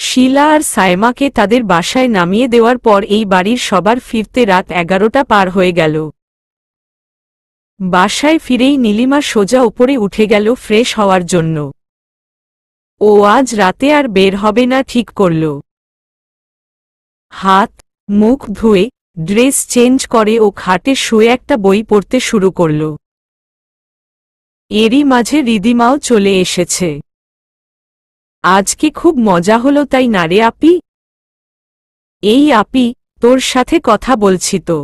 শিলা আর সায়মাকে তাদের বাসায় নামিয়ে দেওয়ার পর এই বাড়ির সবার ফিরতে রাত 11টা পার হয়ে গেল। বাসায় ফিরেই নীলিমা সোজা উপরে উঠে গেল ফ্রেশ হওয়ার জন্য। ও আজ রাতে আর বের হবে না ঠিক করল। হাত মুখ ধুয়ে ড্রেস চেঞ্জ করে ও খাটে শুয়ে একটা বই পড়তে শুরু করল। এরই মাঝে রিদিমাও চলে এসেছে। আজকে খুব মজা হলো তাই না রে আপি? এই আপি, তোর সাথে কথা বলছি তো।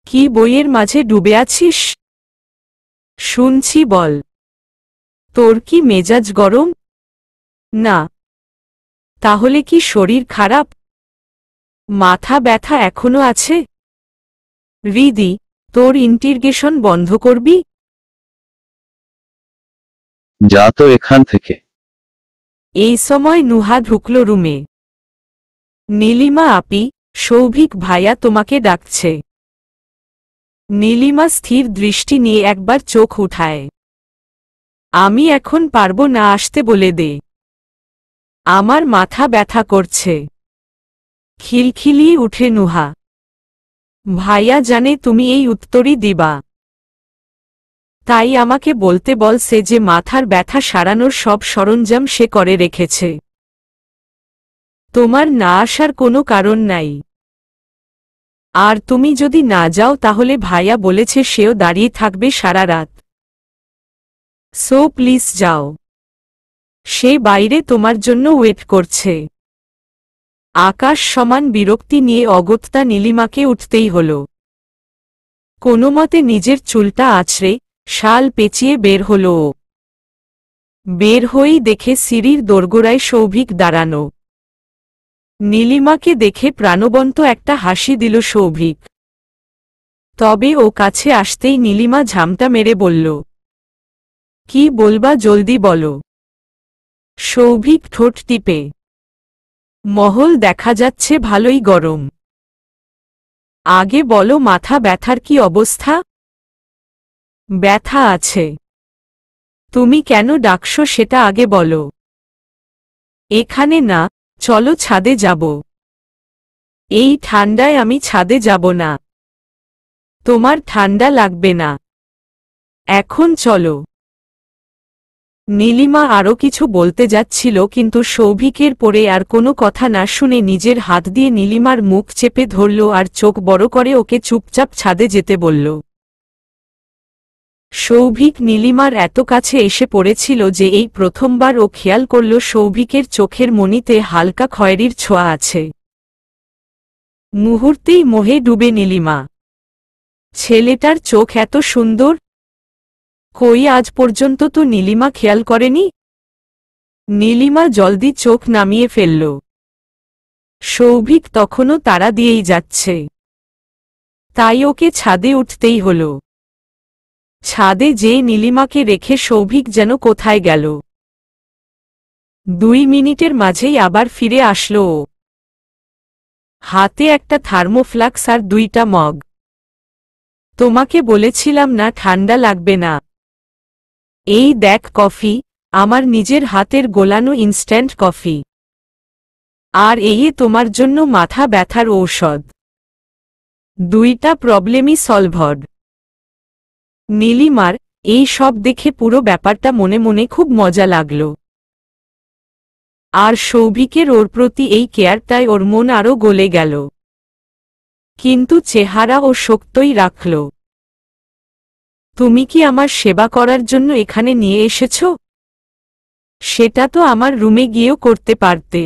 কি বইয়ের মাঝে ডুবে আছিস? শুনছি বল। তোর কি মেজাজ গরম? না। তাহলে কি শরীর খারাপ? মাথা ব্যথা এখনো আছে? রিদি, তোর ইন্টিরগেশন বন্ধ করবি? যা তো এখান থেকে। এই সময় নুহা ঢুকল রুমে। নীলিমা আপি, সৌভিক ভাইয়া তোমাকে ডাকছে। নীলিমা স্থির দৃষ্টি নিয়ে একবার চোখ উঠায়। আমি এখন পারবো না, আসতে বলে দে। আমার মাথা ব্যথা করছে। খিলখিলিয়ে উঠে নুহা। ভাইয়া জানে তুমি এই উত্তরই দিবা, তাই আমাকে বলতে বলছে যে মাথার ব্যথা সারানোর সব সরঞ্জাম সে করে রেখেছে। তোমার না আসার কোনো কারণ নাই। আর তুমি যদি না যাও তাহলে ভাইয়া বলেছে সেও দাঁড়িয়ে থাকবে সারা রাত। সো প্লিজ যাও। সে বাইরে তোমার জন্য ওয়েট করছে। আকাশ সমান বিরক্তি নিয়ে অগত্যা নীলিমাকে উঠতেই হল। কোনোমতে নিজের চুলটা আছড়ে শাল পেঁচিয়ে বের হল ও। বের হয়েই দেখে সিঁড়ির দোরগোড়ায় সৌভিক দাঁড়ানো। নীলিমাকে দেখে প্রাণবন্ত একটা হাসি দিল সৌভিক। তবে ও কাছে আসতেই নীলিমা ঝামটা মেরে বলল, কি বলবা জলদি বলো। সৌভিক ঠোঁট টিপে, মহল দেখা যাচ্ছে ভালোই গরম। আগে বলো মাথা ব্যথার কি অবস্থা? ব্যথা আছে। তুমি কেন ডাকছো সেটা আগে বলো। এখানে না, চলো ছাদে যাব। এই ঠান্ডায় আমি ছাদে যাব না। তোমার ঠান্ডা লাগবে না। এখন চলো। নীলিমা আরও কিছু বলতে যাচ্ছিল কিন্তু সৌভিকের পরে আর কোনো কথা না শুনে নিজের হাত দিয়ে নীলিমার মুখ চেপে ধরল আর চোখ বড় করে ওকে চুপচাপ ছাদে যেতে বলল। সৌভিক নীলিমার এত কাছে এসে পড়েছিল যে এই প্রথমবার ও খেয়াল করল সৌভিকের চোখের মণিতে হালকা খয়েরির ছোঁয়া আছে। মুহূর্তেই মোহে ডুবে নীলিমা। ছেলেটার চোখ এত সুন্দর, কই আজ পর্যন্ত তো নীলিমা খেয়াল করেনি। নীলিমা জলদি চোখ নামিয়ে ফেলল। সৌভিক তখনও তাড়া দিয়েই যাচ্ছে। তাই ওকে ছাদে উঠতেই হল। ছাদে যেয়ে নীলিমাকে রেখে সৌভিক যেন কোথায় গেল। 2 মিনিটের মাঝেই আবার ফিরে আসলো ও। হাতে একটা থার্মোফ্লাক্স আর 2টা মগ। তোমাকে বলেছিলাম না ঠান্ডা লাগবে না। এই দেখ কফি, আমার নিজের হাতের গোলানো ইনস্ট্যান্ট কফি। আর এই তোমার জন্য মাথা ব্যথার ঔষধ। 2টা প্রবলেমই সলভড। নীলিমার এই সব দেখে পুরো ব্যাপারটা মনে মনে খুব মজা লাগল। আর সৌভিকের ওর প্রতি এই কেয়ারটায় ওর মন আরও গলে গেল। কিন্তু চেহারা ও শক্তই রাখল। তুমি কি আমার সেবা করার জন্য এখানে নিয়ে এসেছ? সেটা তো আমার রুমে গিয়েও করতে পারতে।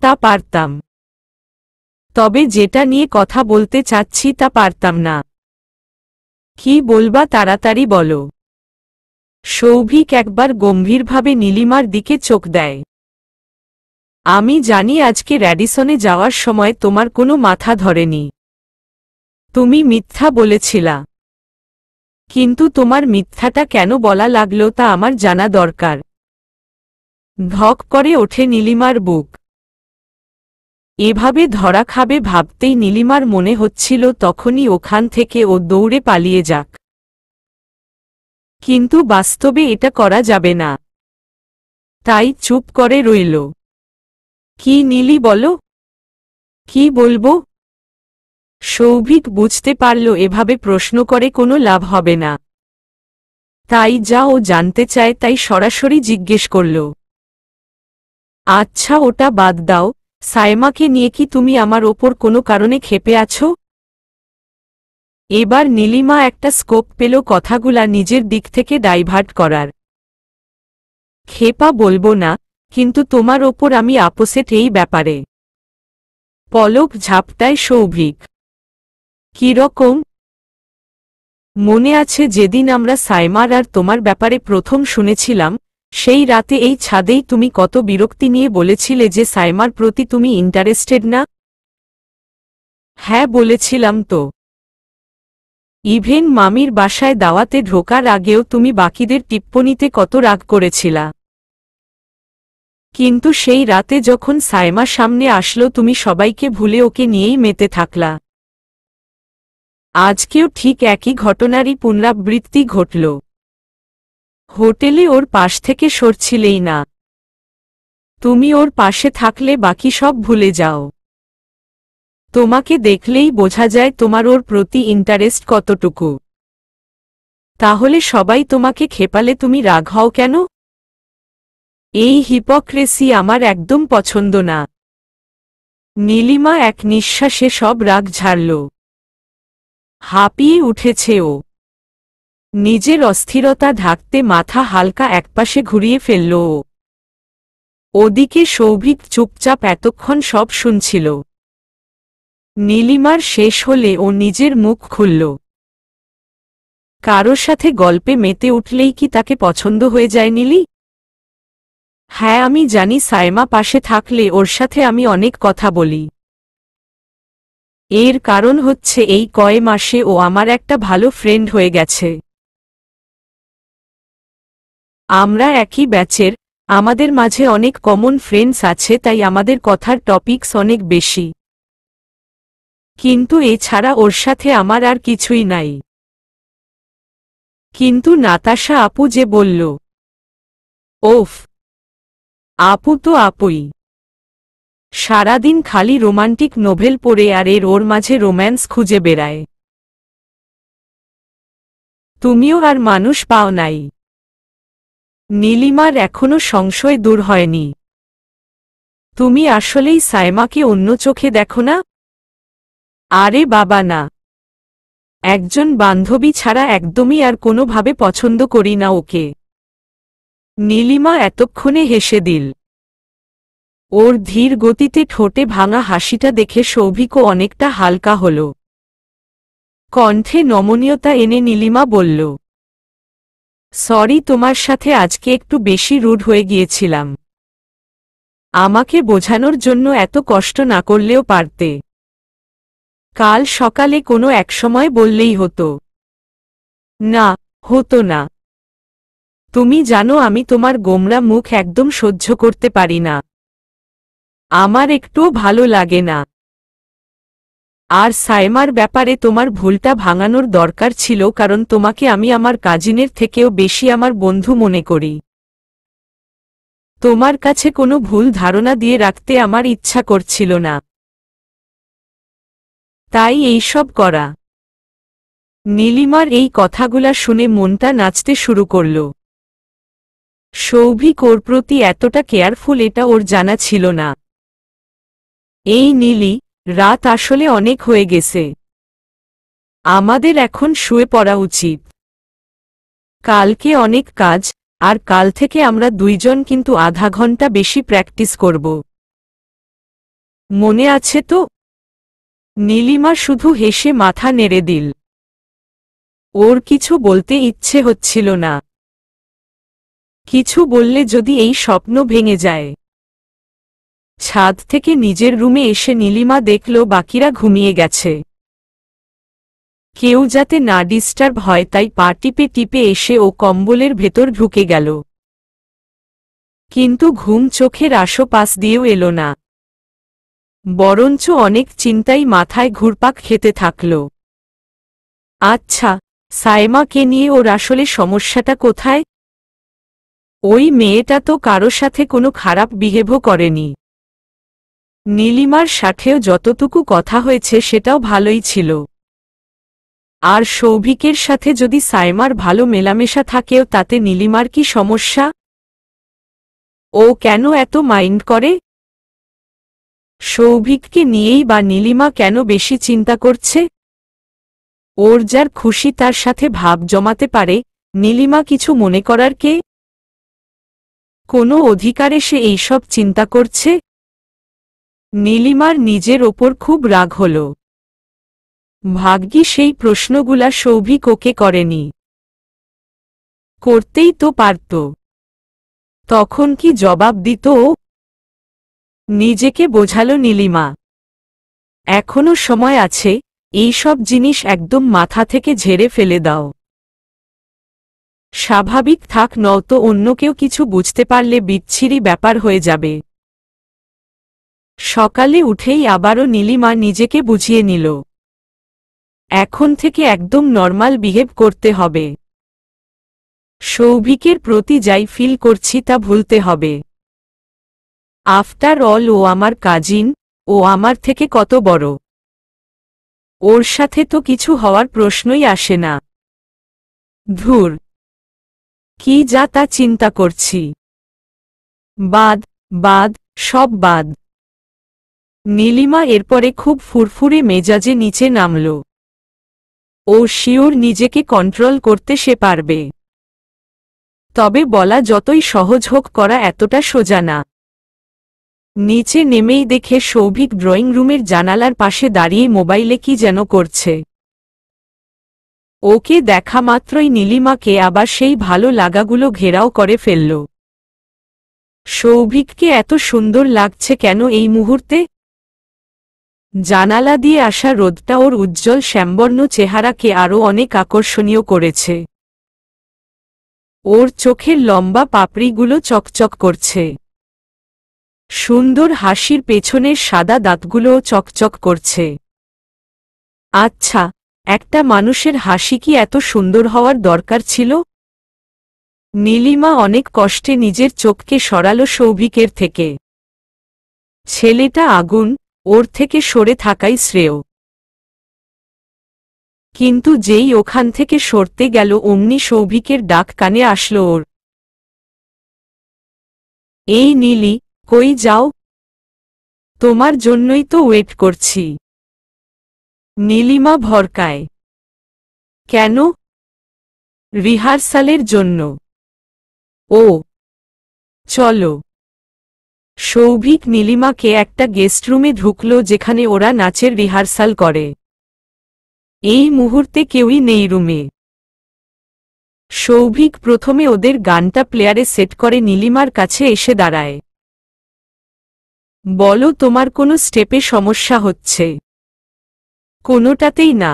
তা পারতাম। তবে যেটা নিয়ে কথা বলতে চাচ্ছি তা পারতাম না। কি বলবা তাড়াতাড়ি বলো। সৌভিক একবার গম্ভীরভাবে নীলিমার দিকে চোখ দেয়। আমি জানি আজকে র্যাডিসনে যাওয়ার সময় তোমার কোনো মাথা ধরেনি। তুমি মিথ্যা বলেছিলা। কিন্তু তোমার মিথ্যাটা কেন বলা লাগলো তা আমার জানা দরকার। ধক করে ওঠে নীলিমার বুক। এভাবে ধরা খাবে ভাবতেই নীলিমার মনে হচ্ছিল তখনই ওখান থেকে ও দৌড়ে পালিয়ে যাক। কিন্তু বাস্তবে এটা করা যাবে না। তাই চুপ করে রইল। কি নীলি বলো? কি বলবো? সৌভিক বুঝতে পারল এভাবে প্রশ্ন করে কোনো লাভ হবে না। তাই যা ও জানতে চায় তাই সরাসরি জিজ্ঞেস করল। আচ্ছা ওটা বাদ দাও, সাইমাকে নিয়ে কি তুমি আমার ওপর কোনো কারণে ক্ষেপে আছো? এবার নীলিমা একটা স্কোপ পেল কথাগুলা নিজের দিক থেকে ডাইভার্ট করার। ক্ষেপা বলবো না, কিন্তু তোমার ওপর আমি আপসেট এই ব্যাপারে। পলক ঝাপটায় সৌভিক। কিরকম? মনে আছে যেদিন আমরা সাইমার আর তোমার ব্যাপারে প্রথম শুনেছিলাম, সেই রাতে এই ছাদেই তুমি কত বিরক্তি নিয়ে বলেছিলে যে সাইমার প্রতি তুমি ইন্টারেস্টেড না? হ্যাঁ বলেছিলাম তো। ইভেন মামির বাসায় দাওয়াতে ঢোকার আগেও তুমি বাকিদের টিপ্পনিতে কত রাগ করেছিলা। কিন্তু সেই রাতে যখন সাইমা সামনে আসলো তুমি সবাইকে ভুলে ওকে নিয়েই মেতে থাকলা। আজকেও ঠিক একই ঘটনারই পুনরাবৃত্তি ঘটল। হোটেলে ওর পাশ থেকে সরছিলেই না। তুমি ওর পাশে থাকলে বাকি সব ভুলে যাও। তোমাকে দেখলেই বোঝা যায় তোমার ওর প্রতি ইন্টারেস্ট কতটুকু। তাহলে সবাই তোমাকে খেপালে তুমি রাগ হও কেন? এই হিপোক্রেসি আমার একদম পছন্দ না। নীলিমা এক নিঃশ্বাসে সব রাগ ঝাড়ল। হাঁপিয়ে উঠেছে ও। নিজের অস্থিরতা ঢাকতে মাথা হালকা একপাশে ঘুরিয়ে ফেলল ও। ওদিকে সৌভিক চুপচাপ এতক্ষণ সব শুনছিল। নীলিমার শেষ হলে ও নিজের মুখ খুলল। কারোর সাথে গল্পে মেতে উঠলেই কি তাকে পছন্দ হয়ে যায় নীলি? হ্যাঁ আমি জানি সাইমা পাশে থাকলে ওর সাথে আমি অনেক কথা বলি। এর কারণ হচ্ছে এই কয় মাসে ও আমার একটা ভালো ফ্রেন্ড হয়ে গেছে। আমরা একই ব্যাচের, আমাদের মাঝে অনেক কমন ফ্রেন্ডস আছে তাই আমাদের কথার টপিকস অনেক বেশি। কিন্তু এছাড়া ওর সাথে আমার আর কিছুই নাই। কিন্তু নাতাশা আপু যে বলল। ওফ, আপু তো আপুই। সারাদিন খালি রোমান্টিক নোভেল পড়ে আর ওর মাঝে রোম্যান্স খুঁজে বেড়ায়। তুমিও আর মানুষ পাও নাই। নীলিমার এখনো সংশয় দূর হয়নি। তুমি আসলেই সাইমাকে অন্য চোখে দেখো না? আরে বাবা না। একজন বান্ধবী ছাড়া একদমই আর কোনোভাবে পছন্দ করি না ওকে। নীলিমা এতক্ষণে হেসে দিল। ওর ধীর গতিতে ঠোঁটে ভাঙা হাসিটা দেখে সৌভিকও অনেকটা হালকা হল। কণ্ঠে নমনীয়তা এনে নীলিমা বলল, সরি তোমার সাথে আজকে একটু বেশি রুড হয়ে গিয়েছিলাম। আমাকে বোঝানোর জন্য এত কষ্ট না করলেও পারতে। কাল সকালে কোনো একসময় বললেই হতো। না, হতো না। তুমি জানো আমি তোমার গোমরা মুখ একদম সহ্য করতে পারি না। আমার একটুও ভালো লাগে না। আর সাইমার ব্যাপারে তোমার ভুলটা ভাঙানোর দরকার ছিল কারণ তোমাকে আমি আমার কাজিনের থেকেও বেশি আমার বন্ধু মনে করি। তোমার কাছে কোনো ভুল ধারণা দিয়ে রাখতে আমার ইচ্ছা করছিল না। তাই এইসব করা। নীলিমার এই কথাগুলা শুনে মনটা নাচতে শুরু করল। সৌভিক ওর প্রতি এতটা কেয়ারফুল এটা ওর জানা ছিল না। এই নীলি, রাত আসলে অনেক হয়ে গেছে। আমাদের এখন শুয়ে পড়া উচিত। কালকে অনেক কাজ, আর কাল থেকে আমরা দুইজন কিন্তু আধা ঘন্টা বেশি প্র্যাকটিস করব। মনে আছে তো? নীলিমা শুধু হেসে মাথা নেড়ে দিল। ওর কিছু বলতে ইচ্ছে হচ্ছিল না। কিছু বললে যদি এই স্বপ্ন ভেঙে যায়। ছাদ থেকে নিজের রুমে এসে নীলিমা দেখল বাকিরা ঘুমিয়ে গেছে। কেউ যাতে না ডিস্টার্ব হয় তাই পা টিপে টিপে এসে ও কম্বলের ভেতর ঢুকে গেল। কিন্তু ঘুম চোখের আশপাশ দিয়েও এলো না। বরঞ্চ অনেক চিন্তাই মাথায় ঘুরপাক খেতে থাকল। আচ্ছা, সাইমাকে নিয়ে ওর আসলে সমস্যাটা কোথায়? ওই মেয়েটা তো কারো সাথে কোনো খারাপ বিহেভও করেনি। নীলিমার সাথেও যতটুকু কথা হয়েছে সেটাও ভালোই ছিল। আর সৌভিকের সাথে যদি সাইমার ভালো মেলামেশা থাকেও তাতে নীলিমার কি সমস্যা? ও কেন এত মাইন্ড করে? সৌভিককে নিয়েই বা নীলিমা কেন বেশি চিন্তা করছে? ওর যার খুশি তার সাথে ভাব জমাতে পারে, নীলিমা কিছু মনে করার কে? কোনো অধিকারে সে এইসব চিন্তা করছে? নীলিমার নিজের ওপর খুব রাগ হল। ভাগ্যি সেই প্রশ্নগুলা সৌভিক ওকে করেনি। করতেই তো পারত। তখন কি জবাব দিত ও? নিজেকে বোঝালো নীলিমা। এখনো সময় আছে, এই সব জিনিস একদম মাথা থেকে ঝেড়ে ফেলে দাও। স্বাভাবিক থাক, নয়তো অন্য কেউ কিছু বুঝতে পারলে বিচ্ছিরি ব্যাপার হয়ে যাবে। সকালে উঠেই আবারও নীলিমা নিজেকে বুঝিয়ে নিল। এখন থেকে একদম নর্মাল বিহেভ করতে হবে। সৌভিকের প্রতি যাই ফিল করছি তা ভুলতে হবে। আফটার অল ও আমার কাজিন, ও আমার থেকে কত বড়। ওর সাথে তো কিছু হওয়ার প্রশ্নই আসে না। ধুর, কি যা তা চিন্তা করছি। বাদ বাদ, সব বাদ। নীলিমা এরপরে খুব ফুরফুরে মেজাজে নিচে নামল। ও শিওর নিজেকে কন্ট্রোল করতে সে পারবে। তবে বলা যতই সহজ হোক, করা এতটা সোজা না। নিচে নেমেই দেখে সৌভিক ড্রয়িং রুমের জানালার পাশে দাঁড়িয়ে মোবাইলে কি যেন করছে। ওকে দেখা মাত্রই নীলিমাকে আবার সেই ভালো লাগাগুলো ঘেরাও করে ফেলল। সৌভিককে এত সুন্দর লাগছে কেন এই মুহূর্তে? জানালা দিয়ে আসা রোদটা ওর উজ্জ্বল শ্যামবর্ণ চেহারাকে আরও অনেক আকর্ষণীয় করেছে। ওর চোখের লম্বা পাপড়িগুলো চকচক করছে। সুন্দর হাসির পেছনের সাদা দাঁতগুলোও চকচক করছে। আচ্ছা, একটা মানুষের হাসি কি এত সুন্দর হওয়ার দরকার ছিল? নীলিমা অনেক কষ্টে নিজের চোখকে সরালো সৌভিকের থেকে। ছেলেটা আগুন, ওর থেকে সরে থাকাই শ্রেয়। কিন্তু যেই ওখান থেকে সরতে গেল অমনি সৌভিকের ডাক কানে আসলো ওর। এই নীলি, কই যাও? তোমার জন্যই তো ওয়েট করছি। নীলিমা ভরকায়। কেন? রিহার্সালের জন্য। ও, চলো। সৌভিক নীলিমাকে একটা গেস্ট রুমে ঢুকল যেখানে ওরা নাচের রিহার্সাল করে। এই মুহূর্তে কেউই নেই রুমে। সৌভিক প্রথমে ওদের গানটা প্লেয়ারে সেট করে নীলিমার কাছে এসে দাঁড়ায়। বলো, তোমার কোনো স্টেপে সমস্যা হচ্ছে? কোনোটাতেই না।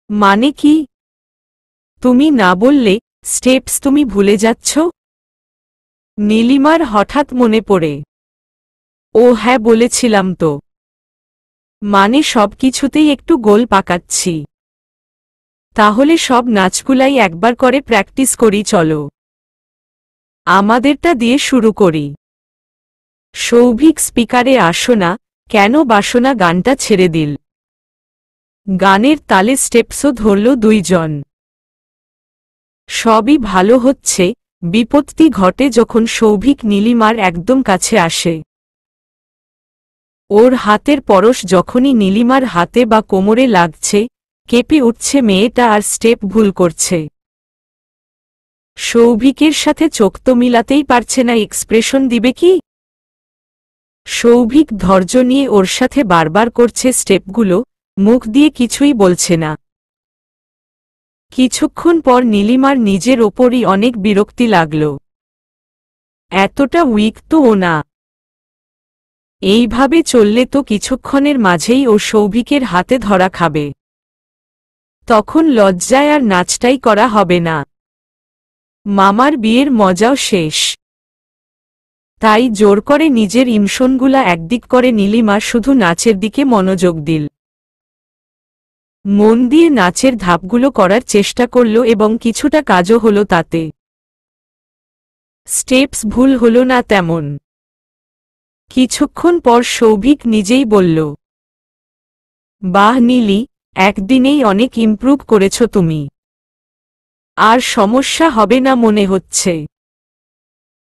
মানে কি? তুমি না বললে স্টেপস তুমি ভুলে যাচ্ছ? নীলিমার হঠাৎ মনে পড়ে। ও হ্যাঁ, বলেছিলাম তো। মানে সবকিছুতেই একটু গোল পাকাচ্ছি। তাহলে সব নাচগুলাই একবার করে প্র্যাকটিস করি, চলো। আমাদেরটা দিয়ে শুরু করি। সৌভিক স্পিকারে আসো না, কেন বাসনা গানটা ছেড়ে দিল। গানের তালে স্টেপসও ধরল দুইজন। সবই ভালো হচ্ছে, বিপত্তি ঘটে যখন সৌভিক নীলিমার একদম কাছে আসে। ওর হাতের পরশ যখনই নীলিমার হাতে বা কোমরে লাগছে, কেঁপে উঠছে মেয়েটা আর স্টেপ ভুল করছে। সৌভিকের সাথে চোখ তো মিলাতেই পারছে না, এক্সপ্রেশন দিবে কি? সৌভিক ধৈর্য নিয়ে ওর সাথে বারবার করছে স্টেপগুলো, মুখ দিয়ে কিছুই বলছে না। কিছুক্ষণ পর নীলিমার নিজের ওপরই অনেক বিরক্তি লাগল। এতটা উইক তো ও না। এইভাবে চললে তো কিছুক্ষণের মাঝেই ও সৌভিকের হাতে ধরা খাবে। তখন লজ্জায় আর নাচটাই করা হবে না। মামার বিয়ের মজাও শেষ। তাই জোর করে নিজের ইমোশনগুলা একদিক করে নীলিমা শুধু নাচের দিকে মনোযোগ দিল। মন দিয়ে নাচের ধাপগুলো করার চেষ্টা করল এবং কিছুটা কাজও হলো তাতে। স্টেপস ভুল হলো না তেমন। কিছুক্ষণ পর সৌভিক নিজেই বলল, বাহ নীলি, একদিনেই অনেক ইমপ্রুভ করেছ তুমি। আর সমস্যা হবে না মনে হচ্ছে।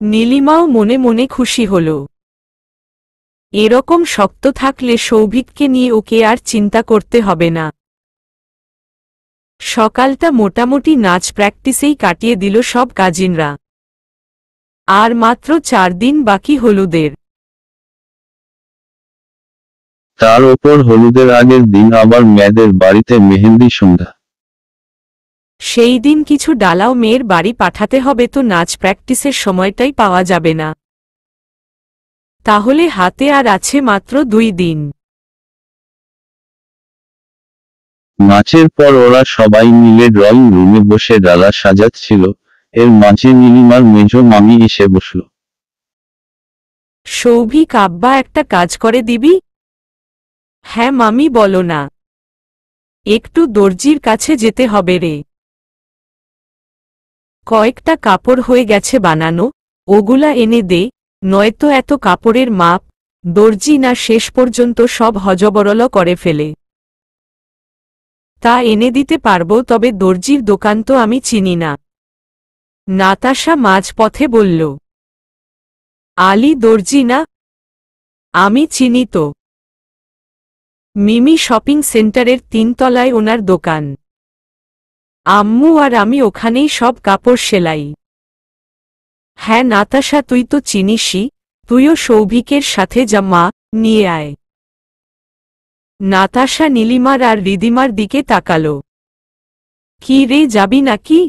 নীলিমাও মনে মনে খুশি হল। এরকম শক্ত থাকলে সৌভিককে নিয়ে ওকে আর চিন্তা করতে হবে না। সকালটা মোটামুটি নাচ প্র্যাকটিসেই কাটিয়ে দিল সব কাজিনরা। আর মাত্র 4 দিন বাকি হলুদের। তার ওপর হলুদের আগের দিন আবার মেয়েদের বাড়িতে মেহেন্দি সন্ধ্যা। সেই দিন কিছু ডালাও মেয়ের বাড়ি পাঠাতে হবে, তো নাচ প্র্যাকটিসের সময়টাই পাওয়া যাবে না। তাহলে হাতে আর আছে মাত্র 2 দিন। নাচের পর ওরা সবাই মিলে ড্রয়িং রুমে বসে ডালা সাজাচ্ছিল। এর মাঝে নীলিমার মেজ মামি এসে বসল। সৌভিক, আব্বা একটা কাজ করে দিবি? হ্যাঁ মামি, বলো না। একটু দর্জির কাছে যেতে হবে রে। কয়েকটা কাপড় হয়ে গেছে বানানো, ওগুলা এনে দে, নয়তো এত কাপড়ের মাপ দর্জি না শেষ পর্যন্ত সব হজবরল করে ফেলে। তা এনে দিতে পারবো, তবে দর্জির দোকান তো আমি চিনি না। নাতাশা মাঝপথে বলল। আলী দর্জি না? আমি চিনি তো। মিমি শপিং সেন্টারের 3 তলায় ওনার দোকান। আম্মু আর আমি ওখানেই সব কাপড় সেলাই। হ্যাঁ নাতাশা, তুই তো চিনিসই, তুইও সৌভিকের সাথে যা, মা, নিয়ে আয়। নাতাশা নীলিমার আর রিদিমার দিকে তাকালো। কি রে, যাবি নাকি?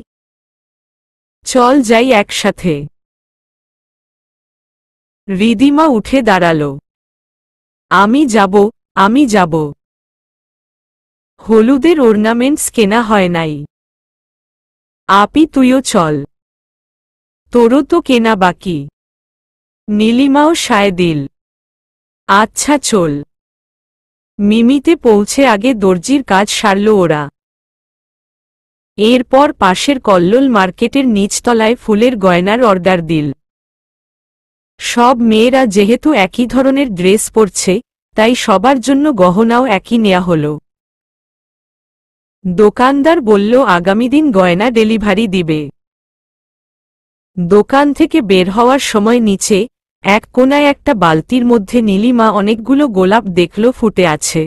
চল যাই একসাথে। রিদিমা উঠে দাঁড়ালো। আমি যাব, আমি যাব। হলুদের অর্নামেন্টস কেনা হয় নাই। আপি তুইও চল, তোরও তো কেনা বাকি। নীলিমাও সায় দিল। আচ্ছা চল। মিমিতে পৌঁছে আগে দর্জির কাজ সারল ওরা। এরপর পাশের কল্লোল মার্কেটের নিচতলায় ফুলের গয়নার অর্ডার দিল। সব মেয়েরা যেহেতু একই ধরনের ড্রেস পরছে, তাই সবার জন্য গহনাও একই নেয়া হলো। দোকানদার বলল আগামী দিন গয়না ডেলিভারি দিবে। দোকান থেকে বের হওয়ার সময় নিচে এক কোনায় একটা বালতির মধ্যে নীলিমা অনেকগুলো গোলাপ দেখল ফুটে আছে।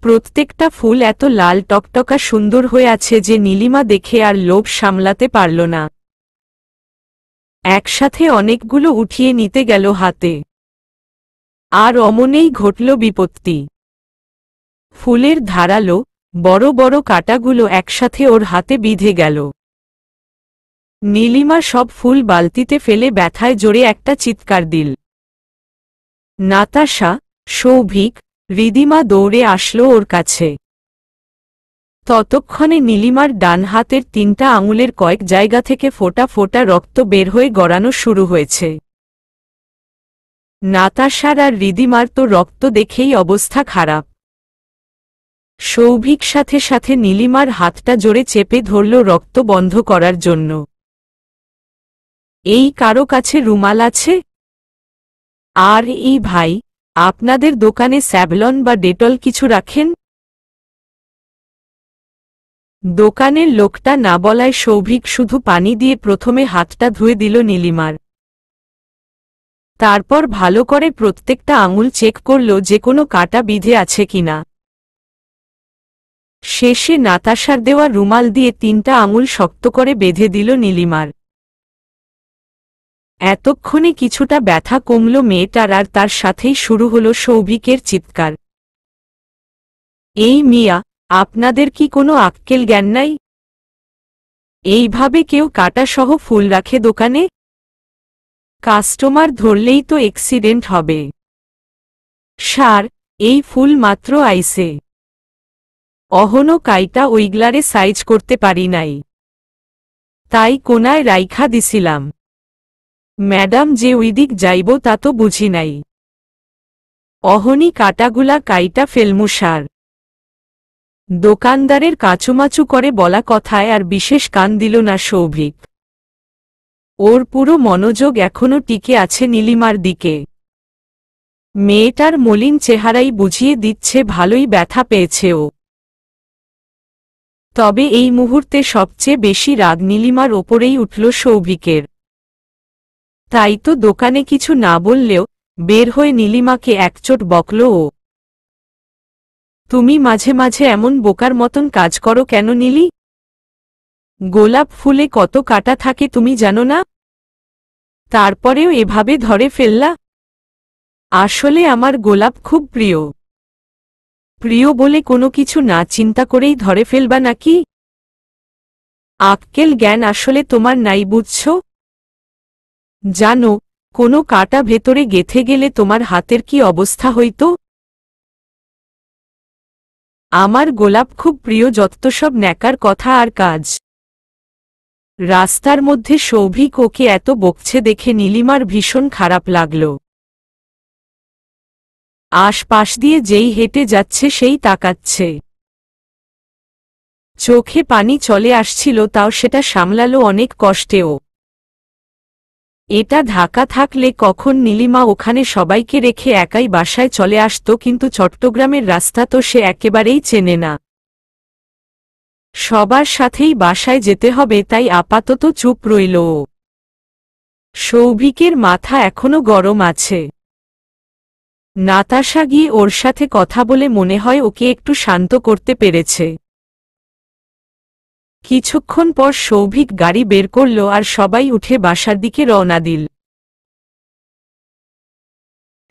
প্রত্যেকটা ফুল এত লাল টকটকা সুন্দর হয়ে আছে যে নীলিমা দেখে আর লোভ সামলাতে পারল না। একসাথে অনেকগুলো উঠিয়ে নিতে গেল হাতে। আর অমনেই ঘটল বিপত্তি। ফুলের ধারালো বড় বড় কাঁটাগুলো একসাথে ওর হাতে বিঁধে গেল। নীলিমা সব ফুল বালতিতে ফেলে ব্যথায় জোরে একটা চিৎকার দিল। নাতাশা, সৌভিক, রিদিমা দৌড়ে আসলো ওর কাছে। ততক্ষণে নীলিমার ডান হাতের 3টা আঙুলের কয়েক জায়গা থেকে ফোঁটা ফোঁটা রক্ত বের হয়ে গড়ানো শুরু হয়েছে। নাতাশার আর রিদিমার তো রক্ত দেখেই অবস্থা খারাপ। সৌভিক সাথে সাথে নীলিমার হাতটা জোরে চেপে ধরল রক্ত বন্ধ করার জন্য। এই কারো কাছে রুমাল আছে? আর এই ভাই, আপনাদের দোকানে স্যাভলন বা ডেটল কিছু রাখেন? দোকানের লোকটা না বলায় সৌভিক শুধু পানি দিয়ে প্রথমে হাতটা ধুয়ে দিল নীলিমার। তারপর ভালো করে প্রত্যেকটা আঙুল চেক করল যে কোনো কাঁটা বিঁধে আছে কিনা। শেষে নাতাশার দেওয়া রুমাল দিয়ে 3টা আঙুল শক্ত করে বেঁধে দিল নীলিমার। এতক্ষণে কিছুটা ব্যথা কমল মেয়েটার, আর তার সাথেই শুরু হলো সৌভিকের চিৎকার। এই মিয়া, আপনাদের কি কোনো আক্কেল জ্ঞান নাই? এইভাবে কেউ কাঁটাসহ ফুল রাখে দোকানে? কাস্টমার ধরলেই তো অ্যাক্সিডেন্ট হবে। সার, এই ফুল মাত্র আইছে। অহনো কাইটা ওইগলারে সাইজ করতে পারি নাই, তাই কোনায় রাইখা দিছিলাম। ম্যাডাম যে ওইদিক যাইব তা তো বুঝি নাই। অহনি কাটাগুলা কাইটা ফেলমু সার। দোকানদারের কাচুমাচু করে বলা কথায় আর বিশেষ কান দিল না সৌভিক। ওর পুরো মনোযোগ এখনো টিকে আছে নীলিমার দিকে। মেয়েটার মলিন চেহারাই বুঝিয়ে দিচ্ছে ভালোই ব্যথা পেয়েছে ও। তবে এই মুহূর্তে সবচেয়ে বেশি রাগ নীলিমার ওপরেই উঠল সৌভিকের। তাই তো দোকানে কিছু না বললেও বের হয়ে নীলিমাকে একচোট বকল ও। তুমি মাঝে মাঝে এমন বোকার মতন কাজ করো কেন নীলি? গোলাপ ফুলে কত কাঁটা থাকে তুমি জানো না? তারপরেও এভাবে ধরে ফেললা? আসলে আমার গোলাপ খুব প্রিয়। প্রিয় বলে কোনো কিছু না চিন্তা করেই ধরে ফেলবা নাকি? আক্কেল জ্ঞান আসলে তোমার নাই বুঝছো? জানো কোনো কাঁটা ভেতরে গেঁথে গেলে তোমার হাতের কি অবস্থা হইতো? আমার গোলাপ খুব প্রিয়, যত সব ন্যাকার কথা আর কাজ। রাস্তার মধ্যে সৌভিক ওকে এত বকছে দেখে নীলিমার ভীষণ খারাপ লাগল। আশপাশ দিয়ে যেই হেঁটে যাচ্ছে সেই তাকাচ্ছে। চোখে পানি চলে আসছিল, তাও সেটা সামলালো অনেক কষ্টেও। এটা ঢাকা থাকলে কখন নীলিমা ওখানে সবাইকে রেখে একাই বাসায় চলে আসত, কিন্তু চট্টগ্রামের রাস্তা তো সে একেবারেই চেনে না। সবার সাথেই বাসায় যেতে হবে, তাই আপাতত চুপ রইল ও। সৌভিকের মাথা এখনো গরম আছে। নাতাশা গিয়ে ওর সাথে কথা বলে মনে হয় ওকে একটু শান্ত করতে পেরেছে। কিছুক্ষণ পর সৌভিক গাড়ি বের করল আর সবাই উঠে বাসার দিকে রওনা দিল।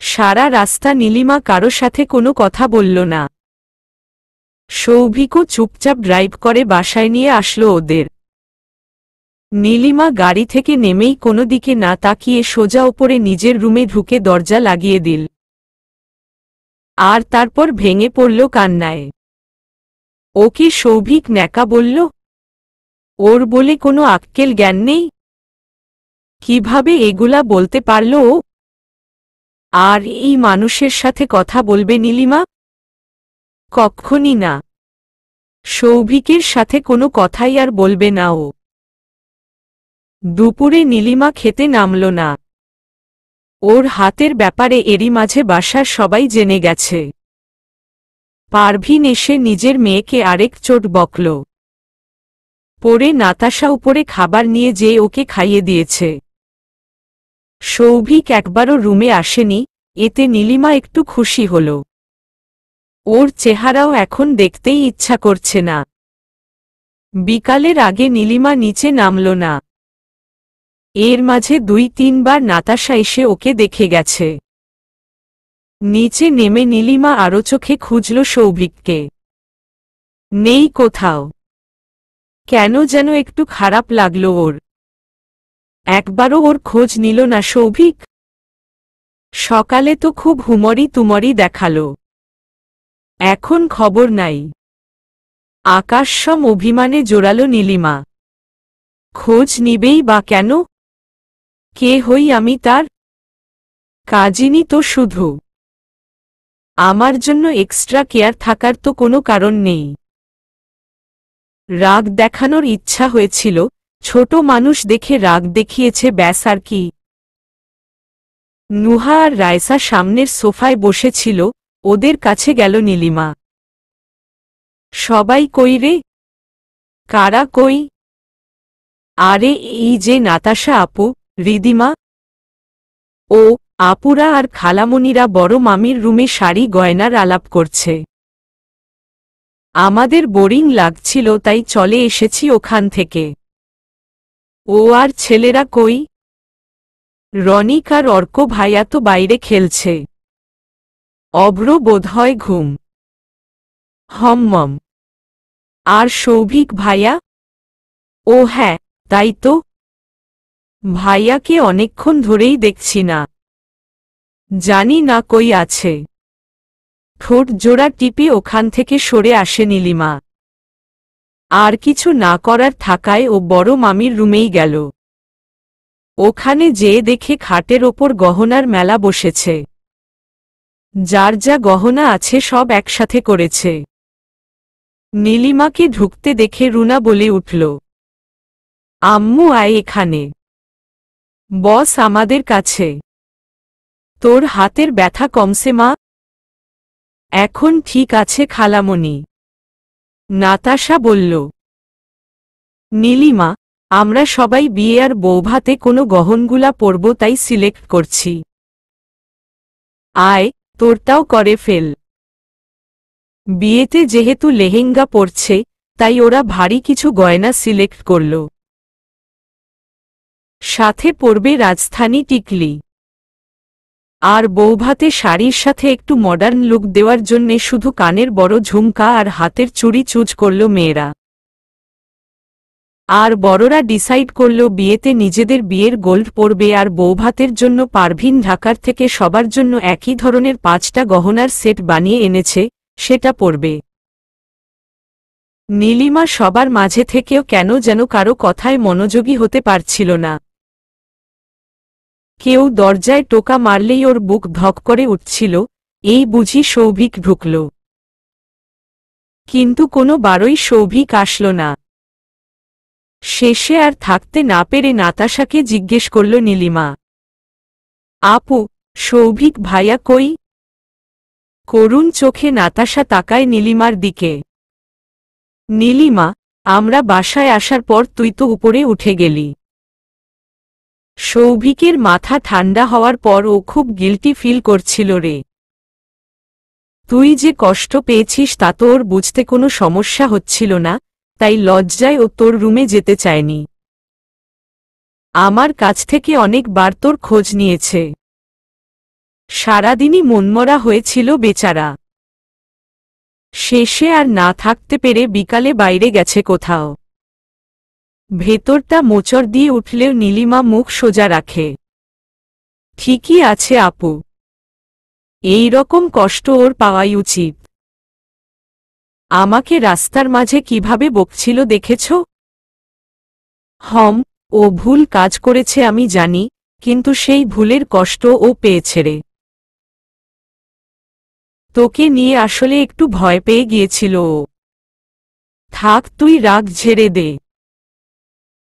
সারা রাস্তা নীলিমা কারো সাথে কোনো কথা বলল না। সৌভিকও চুপচাপ ড্রাইভ করে বাসায় নিয়ে আসলো ওদের। নীলিমা গাড়ি থেকে নেমেই কোনো দিকে না তাকিয়ে সোজা ওপরে নিজের রুমে ঢুকে দরজা লাগিয়ে দিল। আর তারপর ভেঙে পড়ল কান্নায়। ওকে সৌভিক ন্যাকা বলল? ওর বলে কোনো আক্কেল জ্ঞান নেই? কিভাবে এগুলা বলতে পারল ও? আর এই মানুষের সাথে কথা বলবে নীলিমা? কক্ষণই না। সৌভিকের সাথে কোনো কথাই আর বলবে না ও। দুপুরে নীলিমা খেতে নামল না। ওর হাতের ব্যাপারে এরই মাঝে বাসার সবাই জেনে গেছে। পারভিন এসে নিজের মেয়েকে আরেক চোট বকল। পরে নাতাশা উপরে খাবার নিয়ে যেয়ে ওকে খাইয়ে দিয়েছে। সৌভিক একবারও রুমে আসেনি, এতে নীলিমা একটু খুশি হল। ওর চেহারাও এখন দেখতেই ইচ্ছা করছে না। বিকালের আগে নীলিমা নিচে নামল না। এর মাঝে ২-৩ বার নাতাশা এসে ওকে দেখে গেছে। নিচে নেমে নীলিমা আরো চোখে খুঁজল সৌভিককে। নেই কোথাও। কেন যেন একটু খারাপ লাগল ওর। একবারও ওর খোঁজ নিল না সৌভিক। সকালে তো খুব হুমরি তুমরি দেখালো, এখন খবর নাই। আকাশসম অভিমানে জোরালো নীলিমা। খোঁজ নিবেই বা কেন? কে হই আমি তার? কাজিনী তো শুধু। আমার জন্য এক্সট্রা কেয়ার থাকার তো কোনো কারণ নেই। রাগ দেখানোর ইচ্ছা হয়েছিল, ছোট মানুষ দেখে রাগ দেখিয়েছে, ব্যাস আর কি। নুহা আর রায়সা সামনের সোফায় বসেছিল, ওদের কাছে গেল নীলিমা। সবাই কই রে? কারা কই? আরে এই যে নাতাশা আপু, রিদিমা। ও, আপুরা আর খালামণিরা বড় মামির রুমে শাড়ি গয়নার আলাপ করছে। আমাদের বোরিং লাগছিল, তাই চলে এসেছি ওখান থেকে। ও আর ছেলেরা কই? রনিক আর অর্ক ভাইয়া তো বাইরে খেলছে। অভ্র বোধহয় ঘুম। হম্মম। আর সৌভিক ভাইয়া? ও হ্যাঁ, তাই তো। ভাইয়াকে অনেকক্ষণ ধরেই দেখছি না। জানি না কই আছে। ঠোঁট জোড়া টিপে ওখান থেকে সরে আসে নীলিমা। আর কিছু না করার থাকায় ও বড় মামির রুমেই গেল। ওখানে যেয়ে দেখে খাটের ওপর গহনার মেলা বসেছে। যার যা গহনা আছে সব একসাথে করেছে। নীলিমাকে ঢুকতে দেখে রুনা বলে উঠল, আম্মু আয় এখানে। বস আমাদের কাছে। তোর হাতের ব্যথা কমছে মা? এখন ঠিক আছে খালামণি, নাতাশা বলল। নীলিমা, আমরা সবাই বিয়ে আর বৌভাতে কোনো গহনগুলা পরব তাই সিলেক্ট করছি। আয়, তোরটাও করে ফেল। বিয়েতে যেহেতু লেহেঙ্গা পরছে, তাই ওরা ভারী কিছু গয়না সিলেক্ট করল। সাথে পরবে রাজস্থানী টিকলি। আর বৌভাতে শাড়ির সাথে একটু মডার্ন লুক দেওয়ার জন্যে শুধু কানের বড় ঝুমকা আর হাতের চুড়ি চুজ করল মেয়েরা। আর বড়রা ডিসাইড করল বিয়েতে নিজেদের বিয়ের গোল্ড পরবে আর বৌভাতের জন্য পারভিন ঢাকার থেকে সবার জন্য একই ধরনের 5টা গহনার সেট বানিয়ে এনেছে, সেটা পরবে। নীলিমা সবার মাঝে থেকেও কেন যেন কারো কথায় মনোযোগী হতে পারছিল না। কেউ দরজায় টোকা মারলেই ওর বুক ধক করে উঠছিল, এই বুঝি সৌভিক ঢুকল। কিন্তু কোনো বারই সৌভিক আসল না। শেষে আর থাকতে না পেরে নাতাশাকে জিজ্ঞেস করল নীলিমা, আপু, সৌভিক ভাইয়া কই? করুণ চোখে নাতাশা তাকায় নীলিমার দিকে। নীলিমা, আমরা বাসায় আসার পর তুই তো উপরে উঠে গেলি। সৌভিকের মাথা ঠান্ডা হওয়ার পর ও খুব গিল্টি ফিল করছিল রে। তুই যে কষ্ট পেয়েছিস তা তো ওর বুঝতে কোনো সমস্যা হচ্ছিল না, তাই লজ্জায় ও তোর রুমে যেতে চায়নি। আমার কাছ থেকে অনেকবার তোর খোঁজ নিয়েছে। সারাদিনই মনমরা হয়েছিল বেচারা। শেষে আর না থাকতে পেরে বিকালে বাইরে গেছে কোথাও। ভেতরটা মোচড় দিয়ে উঠলেও নীলিমা মুখ সোজা রাখে। ঠিকই আছে আপু, এই রকম কষ্ট ওর পাওয়াই উচিত। আমাকে রাস্তার মাঝে কিভাবে বকছিল দেখেছ? ও ভুল কাজ করেছে আমি জানি, কিন্তু সেই ভুলের কষ্ট ও পেয়েছে রে। তোকে নিয়ে আসলে একটু ভয় পেয়ে গিয়েছিল ও। থাক, তুই রাগ ঝেড়ে দে।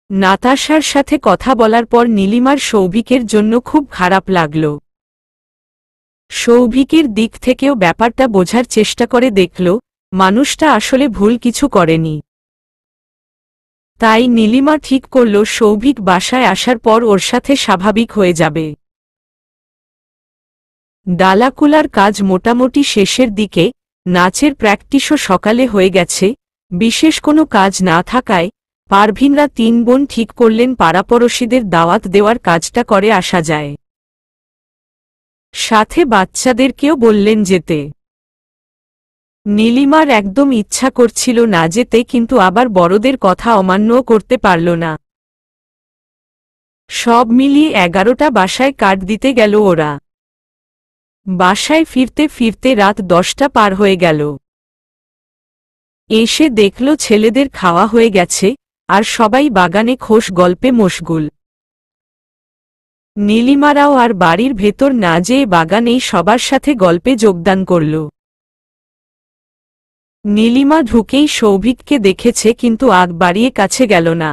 নাতাশার সাথে কথা বলার পর নীলিমার সৌভিকের জন্য খুব খারাপ লাগল। সৌভিকের দিক থেকেও ব্যাপারটা বোঝার চেষ্টা করে দেখল মানুষটা আসলে ভুল কিছু করেনি। তাই নীলিমা ঠিক করল সৌভিক বাসায় আসার পর ওর সাথে স্বাভাবিক হয়ে যাবে। ডালাকুলার কাজ মোটামুটি শেষের দিকে, নাচের প্র্যাকটিসও সকালে হয়ে গেছে। বিশেষ কোনো কাজ না থাকায় পারভিনরা 3 বোন ঠিক করলেন পাড়াপড়শিদের দাওয়াত দেওয়ার কাজটা করে আসা যায়। সাথে বাচ্চাদেরকেও বললেন যেতে। নীলিমার একদম ইচ্ছা করছিল না যেতে, কিন্তু আবার বড়দের কথা অমান্যও করতে পারল না। সব মিলিয়ে 11টা বাসায় কাট দিতে গেল ওরা। বাসায় ফিরতে ফিরতে রাত 10টা পার হয়ে গেল। এসে দেখল ছেলেদের খাওয়া হয়ে গেছে, আর সবাই বাগানে খোশ গল্পে মশগুল। নীলিমারাও আর বাড়ির ভেতর না যেয়ে বাগানেই সবার সাথে গল্পে যোগদান করল। নীলিমা ঢুকেই সৌভিককে দেখেছে, কিন্তু আগ বাড়িয়ে কাছে গেল না।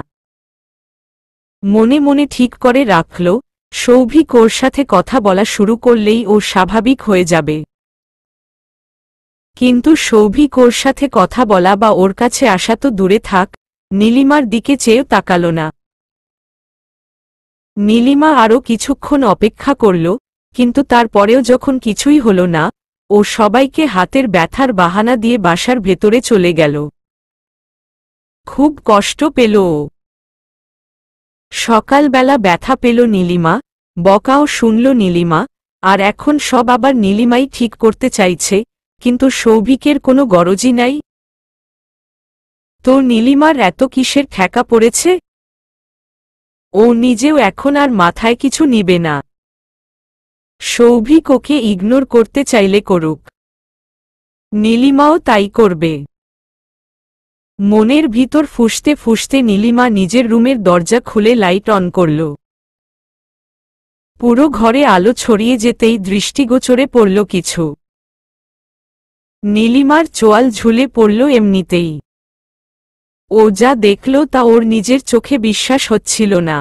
মনে মনে ঠিক করে রাখল সৌভিক ওর সাথে কথা বলা শুরু করলেই ও স্বাভাবিক হয়ে যাবে। কিন্তু সৌভিক ওর সাথে কথা বলা বা ওর কাছে আসা তো দূরে থাক, নীলিমার দিকে চেয়েও তাকাল না। নীলিমা আরও কিছুক্ষণ অপেক্ষা করল, কিন্তু তারপরেও যখন কিছুই হল না, ও সবাইকে হাতের ব্যথার বাহানা দিয়ে বাসার ভেতরে চলে গেল। খুব কষ্ট পেল ও। সকালবেলা ব্যথা পেল নীলিমা, বকাও শুনল নীলিমা, আর এখন সব আবার নীলিমাই ঠিক করতে চাইছে, কিন্তু সৌভিকের কোনো গরজই নাই। তো নীলিমার এত কিসের ঠেকা পড়েছে? ও নিজেও এখন আর মাথায় কিছু নিবে না। সৌভিক ওকে ইগনোর করতে চাইলে করুক, নীলিমাও তাই করবে। মনের ভিতর ফুঁসতে ফুঁসতে নীলিমা নিজের রুমের দরজা খুলে লাইট অন করল। পুরো ঘরে আলো ছড়িয়ে যেতেই দৃষ্টিগোচরে পড়ল কিছু। নীলিমার চোয়াল ঝুলে পড়ল এমনিতেই। ও যা দেখল তা ওর নিজের চোখে বিশ্বাস হচ্ছিল না।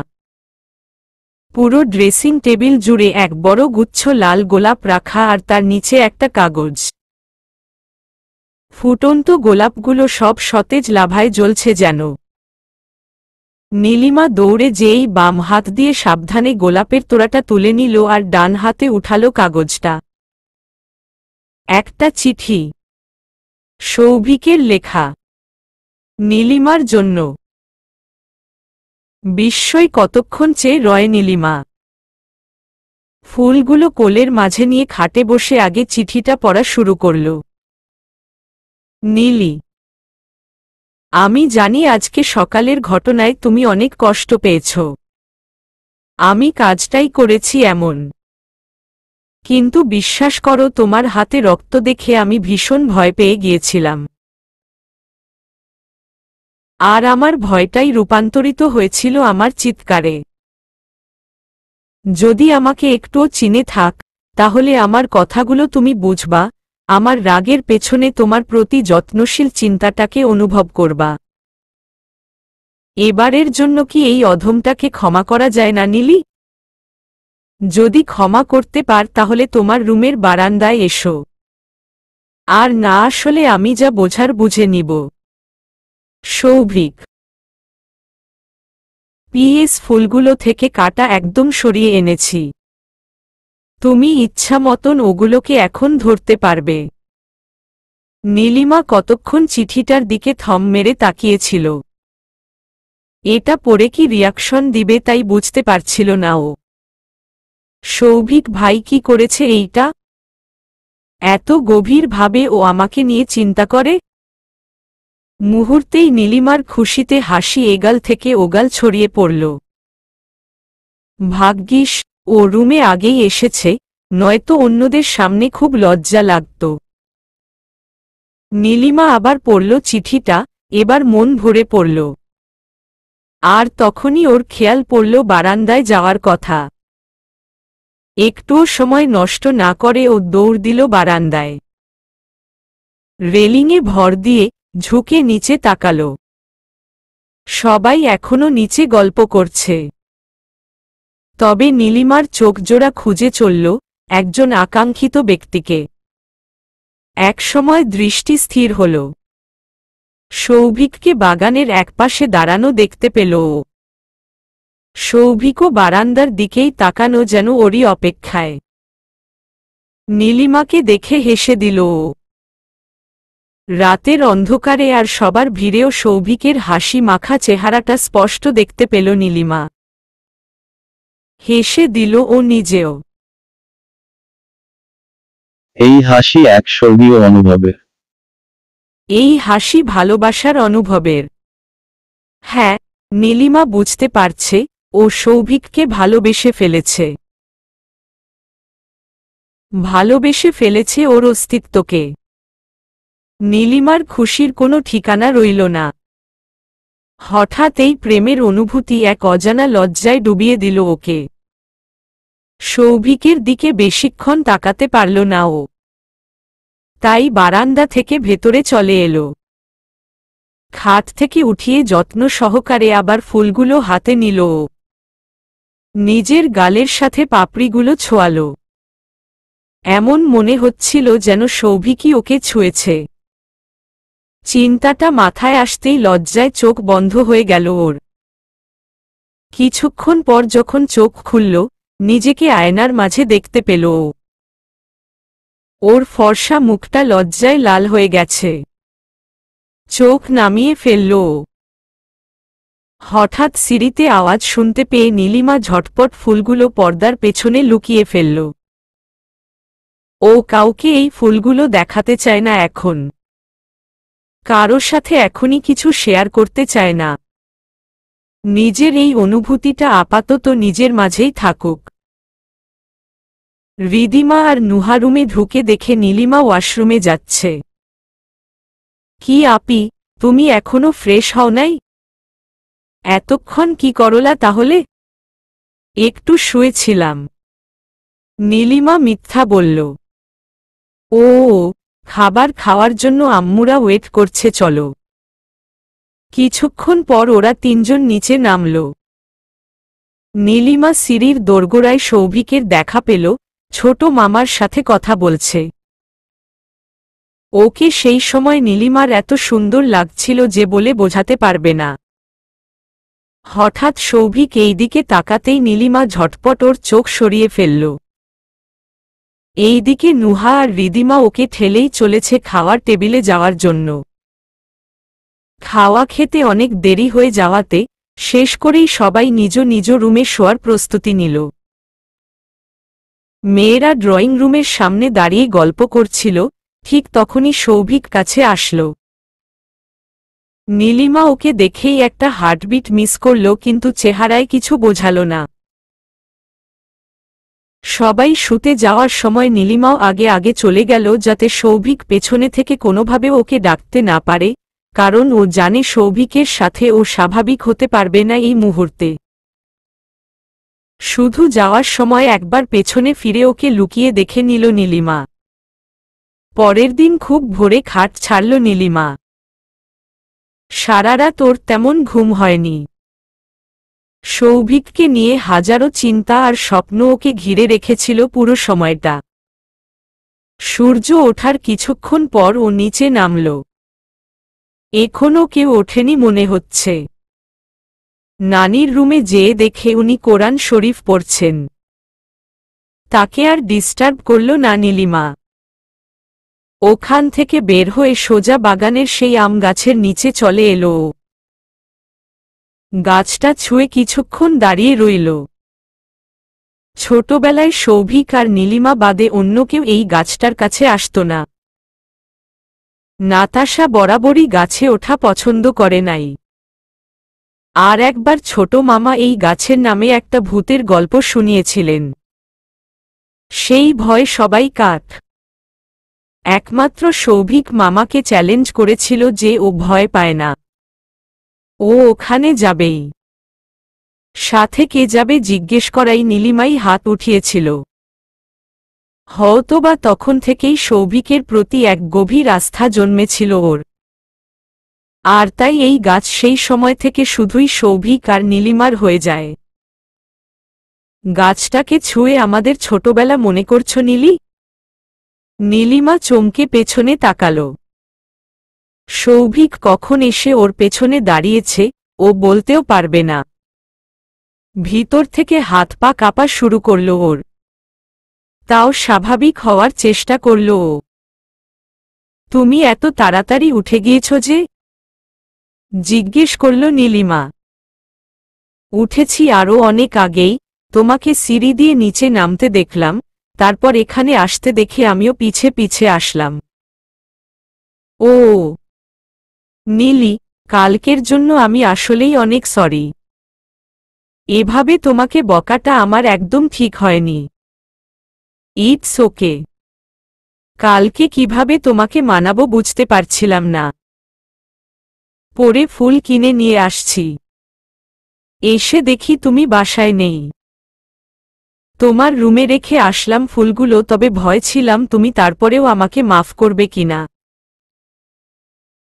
পুরো ড্রেসিং টেবিল জুড়ে এক বড় গুচ্ছ লাল গোলাপ রাখা আর তার নিচে একটা কাগজ। ফুটন্ত গোলাপগুলো সব সতেজ লাভায় জ্বলছে যেন। নীলিমা দৌড়ে যেই বাম হাত দিয়ে সাবধানে গোলাপের তোড়াটা তুলে নিল আর ডান হাতে উঠালো কাগজটা। একটা চিঠি, সৌভিকের লেখা, নীলিমার জন্য। বিস্ময় কতক্ষণ চেয়ে রয় নীলিমা। ফুলগুলো কোলের মাঝে নিয়ে খাটে বসে আগে চিঠিটা পড়া শুরু করল। নীলি, আমি জানি আজকে সকালের ঘটনায় তুমি অনেক কষ্ট পেয়েছ। আমি কাজটাই করেছি এমন। কিন্তু বিশ্বাস করো, তোমার হাতে রক্ত দেখে আমি ভীষণ ভয় পেয়ে গিয়েছিলাম। আর আমার ভয়টাই রূপান্তরিত হয়েছিল আমার চিৎকারে। যদি আমাকে একটুও চিনে থাক, তাহলে আমার কথাগুলো তুমি বুঝবা, আমার রাগের পেছনে তোমার প্রতি যত্নশীল চিন্তাটাকে অনুভব করবা। এবারের জন্য কি এই অধমটাকে ক্ষমা করা যায় না নীলি? যদি ক্ষমা করতে পার তাহলে তোমার রুমের বারান্দায় এসো। আর না আসলে আমি যা বোঝার বুঝে নিব। সৌভিক। পিএস ফুলগুলো থেকে কাটা একদম সরিয়ে এনেছি। তুমি ইচ্ছা মতন ওগুলোকে এখন ধরতে পারবে। নীলিমা কতক্ষণ চিঠিটার দিকে থম মেরে তাকিয়েছিল। এটা পড়ে কি রিয়াকশন দিবে তাই বুঝতে পারছিল না ও। সৌভিক ভাই কি করেছে এইটা? এত গভীরভাবে ও আমাকে নিয়ে চিন্তা করে? মুহূর্তেই নীলিমার খুশিতে হাসি এগাল থেকে ওগাল ছড়িয়ে পড়ল। ভাগ্যিস ও রুমে আগেই এসেছে, নয়তো অন্যদের সামনে খুব লজ্জা লাগত। নীলিমা আবার পড়ল চিঠিটা, এবার মন ভরে পড়ল। আর তখনই ওর খেয়াল পড়ল বারান্দায় যাওয়ার কথা। একটুও সময় নষ্ট না করে ও দৌড় দিল বারান্দায়। রেলিংয়ে ভর দিয়ে ঝুঁকে নিচে তাকাল। সবাই এখনো নিচে গল্প করছে। তবে নীলিমার চোখজোড়া খুঁজে চলল একজন আকাঙ্ক্ষিত ব্যক্তিকে। একসময় দৃষ্টি স্থির হল। সৌভিককে বাগানের একপাশে দাঁড়ানো দেখতে পেল ও। সৌভিকও বারান্দার দিকেই তাকানো যেন ওরই অপেক্ষায়। নীলিমাকে দেখে হেসে দিল ও। রাতের অন্ধকারে আর সবার ভিড়েও সৌভিকের হাসি মাখা চেহারাটা স্পষ্ট দেখতে পেল নীলিমা। হেসে দিল ও নিজেও। এই হাসি এক স্বর্গীয় অনুভবের। এই হাসি ভালোবাসার অনুভবের। হ্যাঁ, নীলিমা বুঝতে পারছে ও সৌভিককে ভালোবেসে ফেলেছে। ভালোবেসে ফেলেছে ওর অস্তিত্বকে। নীলিমার খুশির কোনো ঠিকানা রইল না। হঠাৎ এই প্রেমের অনুভূতি এক অজানা লজ্জায় ডুবিয়ে দিল ওকে। সৌভিকের দিকে বেশিক্ষণ তাকাতে পারল না ও। তাই বারান্দা থেকে ভেতরে চলে এলো। খাট থেকে উঠিয়ে যত্ন সহকারে আবার ফুলগুলো হাতে নিল ও। নিজের গালের সাথে পাপড়িগুলো ছোঁয়াল। এমন মনে হচ্ছিল যেন সৌভিকই ওকে ছুঁয়েছে। চিন্তাটা মাথায় আসতেই লজ্জায় চোখ বন্ধ হয়ে গেল ওর। কিছুক্ষণ পর যখন চোখ খুলল, নিজেকে আয়নার মাঝে দেখতে পেল ও। ওর ফর্সা মুখটা লজ্জায় লাল হয়ে গেছে। চোখ নামিয়ে ফেলল ও। হঠাৎ সিঁড়িতে আওয়াজ শুনতে পেয়ে নীলিমা ঝটপট ফুলগুলো পর্দার পেছনে লুকিয়ে ফেলল। ও কাউকে এই ফুলগুলো দেখাতে চায় না এখন। কারোর সাথে এখনই কিছু শেয়ার করতে চায় না। নিজের এই অনুভূতিটা আপাতত নিজের মাঝেই থাকুক। রিদিমা আর নুহা রুমে ঢুকে দেখে নীলিমা ওয়াশরুমে যাচ্ছে। কি আপি, তুমি এখনো ফ্রেশ হও নাই? এতক্ষণ কি করলা তাহলে? একটু শুয়েছিলাম। নীলিমা মিথ্যা বলল। ও, খাবার খাওয়ার জন্য আম্মুরা ওয়েট করছে, চলো। কিছুক্ষণ পর ওরা তিনজন নিচে নামল। নীলিমা সিঁড়ির দোরগোড়ায় সৌভিকের দেখা পেল, ছোট মামার সাথে কথা বলছে। ওকে সেই সময় নীলিমার এত সুন্দর লাগছিল যে বলে বোঝাতে পারবে না। হঠাৎ সৌভিক এইদিকে তাকাতেই নীলিমা ঝটপট ওর চোখ সরিয়ে ফেলল। এইদিকে নুহা আর রিদিমা ওকে ঠেলেই চলেছে খাওয়ার টেবিলে যাওয়ার জন্য। খাওয়া খেতে অনেক দেরি হয়ে যাওয়াতে শেষ করেই সবাই নিজ নিজ রুমে শোয়ার প্রস্তুতি নিল। মেয়েরা ড্রয়িং রুমের সামনে দাঁড়িয়ে গল্প করছিল, ঠিক তখনই সৌভিক কাছে আসল। নীলিমা ওকে দেখেই একটা হার্টবিট মিস করল, কিন্তু চেহারায় কিছু বোঝাল না। সবাই শুতে যাওয়ার সময় নীলিমাও আগে আগে চলে গেল, যাতে সৌভিক পেছনে থেকে কোনোভাবে ওকে ডাকতে না পারে, কারণ ও জানে সৌভিকের সাথে ও স্বাভাবিক হতে পারবে না এই মুহূর্তে। শুধু যাওয়ার সময় একবার পেছনে ফিরে ওকে লুকিয়ে দেখে নিল নীলিমা। পরের দিন খুব ভোরে খাট ছাড়ল নীলিমা। সারা রাত ওর তেমন ঘুম হয়নি। সৌভিককে নিয়ে হাজারো চিন্তা আর স্বপ্ন ওকে ঘিরে রেখেছিল পুরো সময়টা। সূর্য ওঠার কিছুক্ষণ পর ও নিচে নামল। এখনও কেউ ওঠেনি মনে হচ্ছে। নানির রুমে যেয়ে দেখে উনি কোরআন শরীফ পড়ছেন। তাকে আর ডিস্টার্ব করল না নীলিমা। ওখান থেকে বের হয়ে সোজা বাগানের সেই আম গাছের নিচে চলে এলো ও। গাছটা ছুঁয়ে কিছুক্ষণ দাঁড়িয়ে রইল। ছোটবেলায় সৌভিক আর নীলিমা বাদে অন্য কেউ এই গাছটার কাছে আসত না। নাতাশা বরাবরই গাছে ওঠা পছন্দ করে নাই। আর একবার ছোট মামা এই গাছের নামে একটা ভূতের গল্প শুনিয়েছিলেন। সেই ভয় সবাই কাট। একমাত্র সৌভিক মামাকে চ্যালেঞ্জ করেছিল যে ও ভয় পায় না, ও ওখানে যাবেই। সাথে কে যাবে জিজ্ঞেস করাই নীলিমাই হাত উঠিয়েছিল। হয়তোবা তখন থেকেই সৌভিকের প্রতি এক গভীর আস্থা জন্মেছিল ওর। আর তাই এই গাছ সেই সময় থেকে শুধুই সৌভিক আর নীলিমার হয়ে যায়। গাছটাকে ছুঁয়ে আমাদের ছোটবেলা মনে করছো নীলি? নীলিমা চমকে পেছনে তাকাল। সৌভিক কখন এসে ওর পেছনে দাঁড়িয়েছে ও বলতেও পারবে না। ভিতর থেকে হাত পা কাঁপা শুরু করল ওর। তাও স্বাভাবিক হওয়ার চেষ্টা করল ও। তুমি এত তাড়াতাড়ি উঠে গিয়েছ যে? জিজ্ঞেস করল নীলিমা। উঠেছি আরও অনেক আগেই, তোমাকে সিঁড়ি দিয়ে নিচে নামতে দেখলাম, তারপর এখানে আসতে দেখে আমিও পিছে পিছে আসলাম। ও নীলি, কালকের জন্য আমি আসলেই অনেক সরি। এভাবে তোমাকে বকাটা আমার একদম ঠিক হয়নি। It's okay. কালকে কিভাবে তোমাকে মানাবো বুঝতে পারছিলাম না। পরে ফুল কিনে নিয়ে আসছি। এসে দেখি তুমি বাসায় নেই। তোমার রুমে রেখে আসলাম ফুলগুলো, তবে ভয় ছিলাম তুমি তারপরেও আমাকে মাফ করবে কিনা।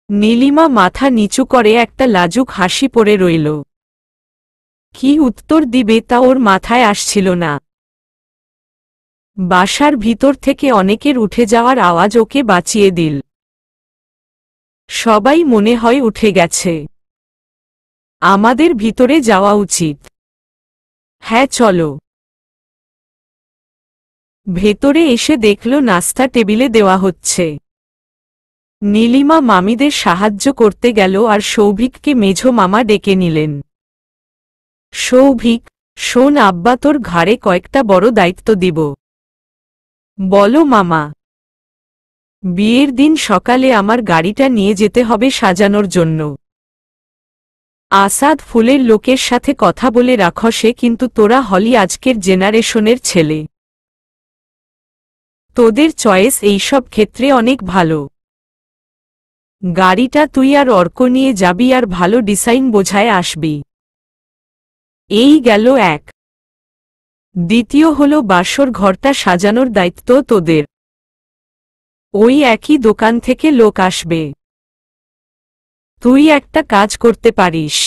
নীলিমা মাথা নিচু করে একটা লাজুক হাসি পড়ে রইল। কি উত্তর দিবে তা ওর মাথায় আসছিল না। বাসার ভিতর থেকে অনেকের উঠে যাওয়ার আওয়াজ ওকে বাঁচিয়ে দিল। সবাই মনে হয় উঠে গেছে। আমাদের ভিতরে যাওয়া উচিত। হ্যাঁ চলো। ভেতরে এসে দেখল নাস্তা টেবিলে দেওয়া হচ্ছে। নীলিমা মামিদের সাহায্য করতে গেল আর সৌভিককে মেঝো মামা ডেকে নিলেন। সৌভিক, শোন, আব্বা তোর ঘাড়ে কয়েকটা বড় দায়িত্ব দিব। বলো মামা। বিয়ের দিন সকালে আমার গাড়িটা নিয়ে যেতে হবে সাজানোর জন্য। আসাদ ফুলের লোকের সাথে কথা বলে রাখসে, কিন্তু তোরা হলি আজকের জেনারেশনের ছেলে। তোদের চয়েস এইসব ক্ষেত্রে অনেক ভালো। গাড়িটা তুই আর অর্ক নিয়ে যাবি আর ভালো ডিজাইন বোঝায় আসবি। এই গেল এক। দ্বিতীয় হলো বাসর ঘরটা সাজানোর দায়িত্ব তোদের। ওই একই দোকান থেকে লোক আসবে। তুই একটা কাজ করতে পারিস।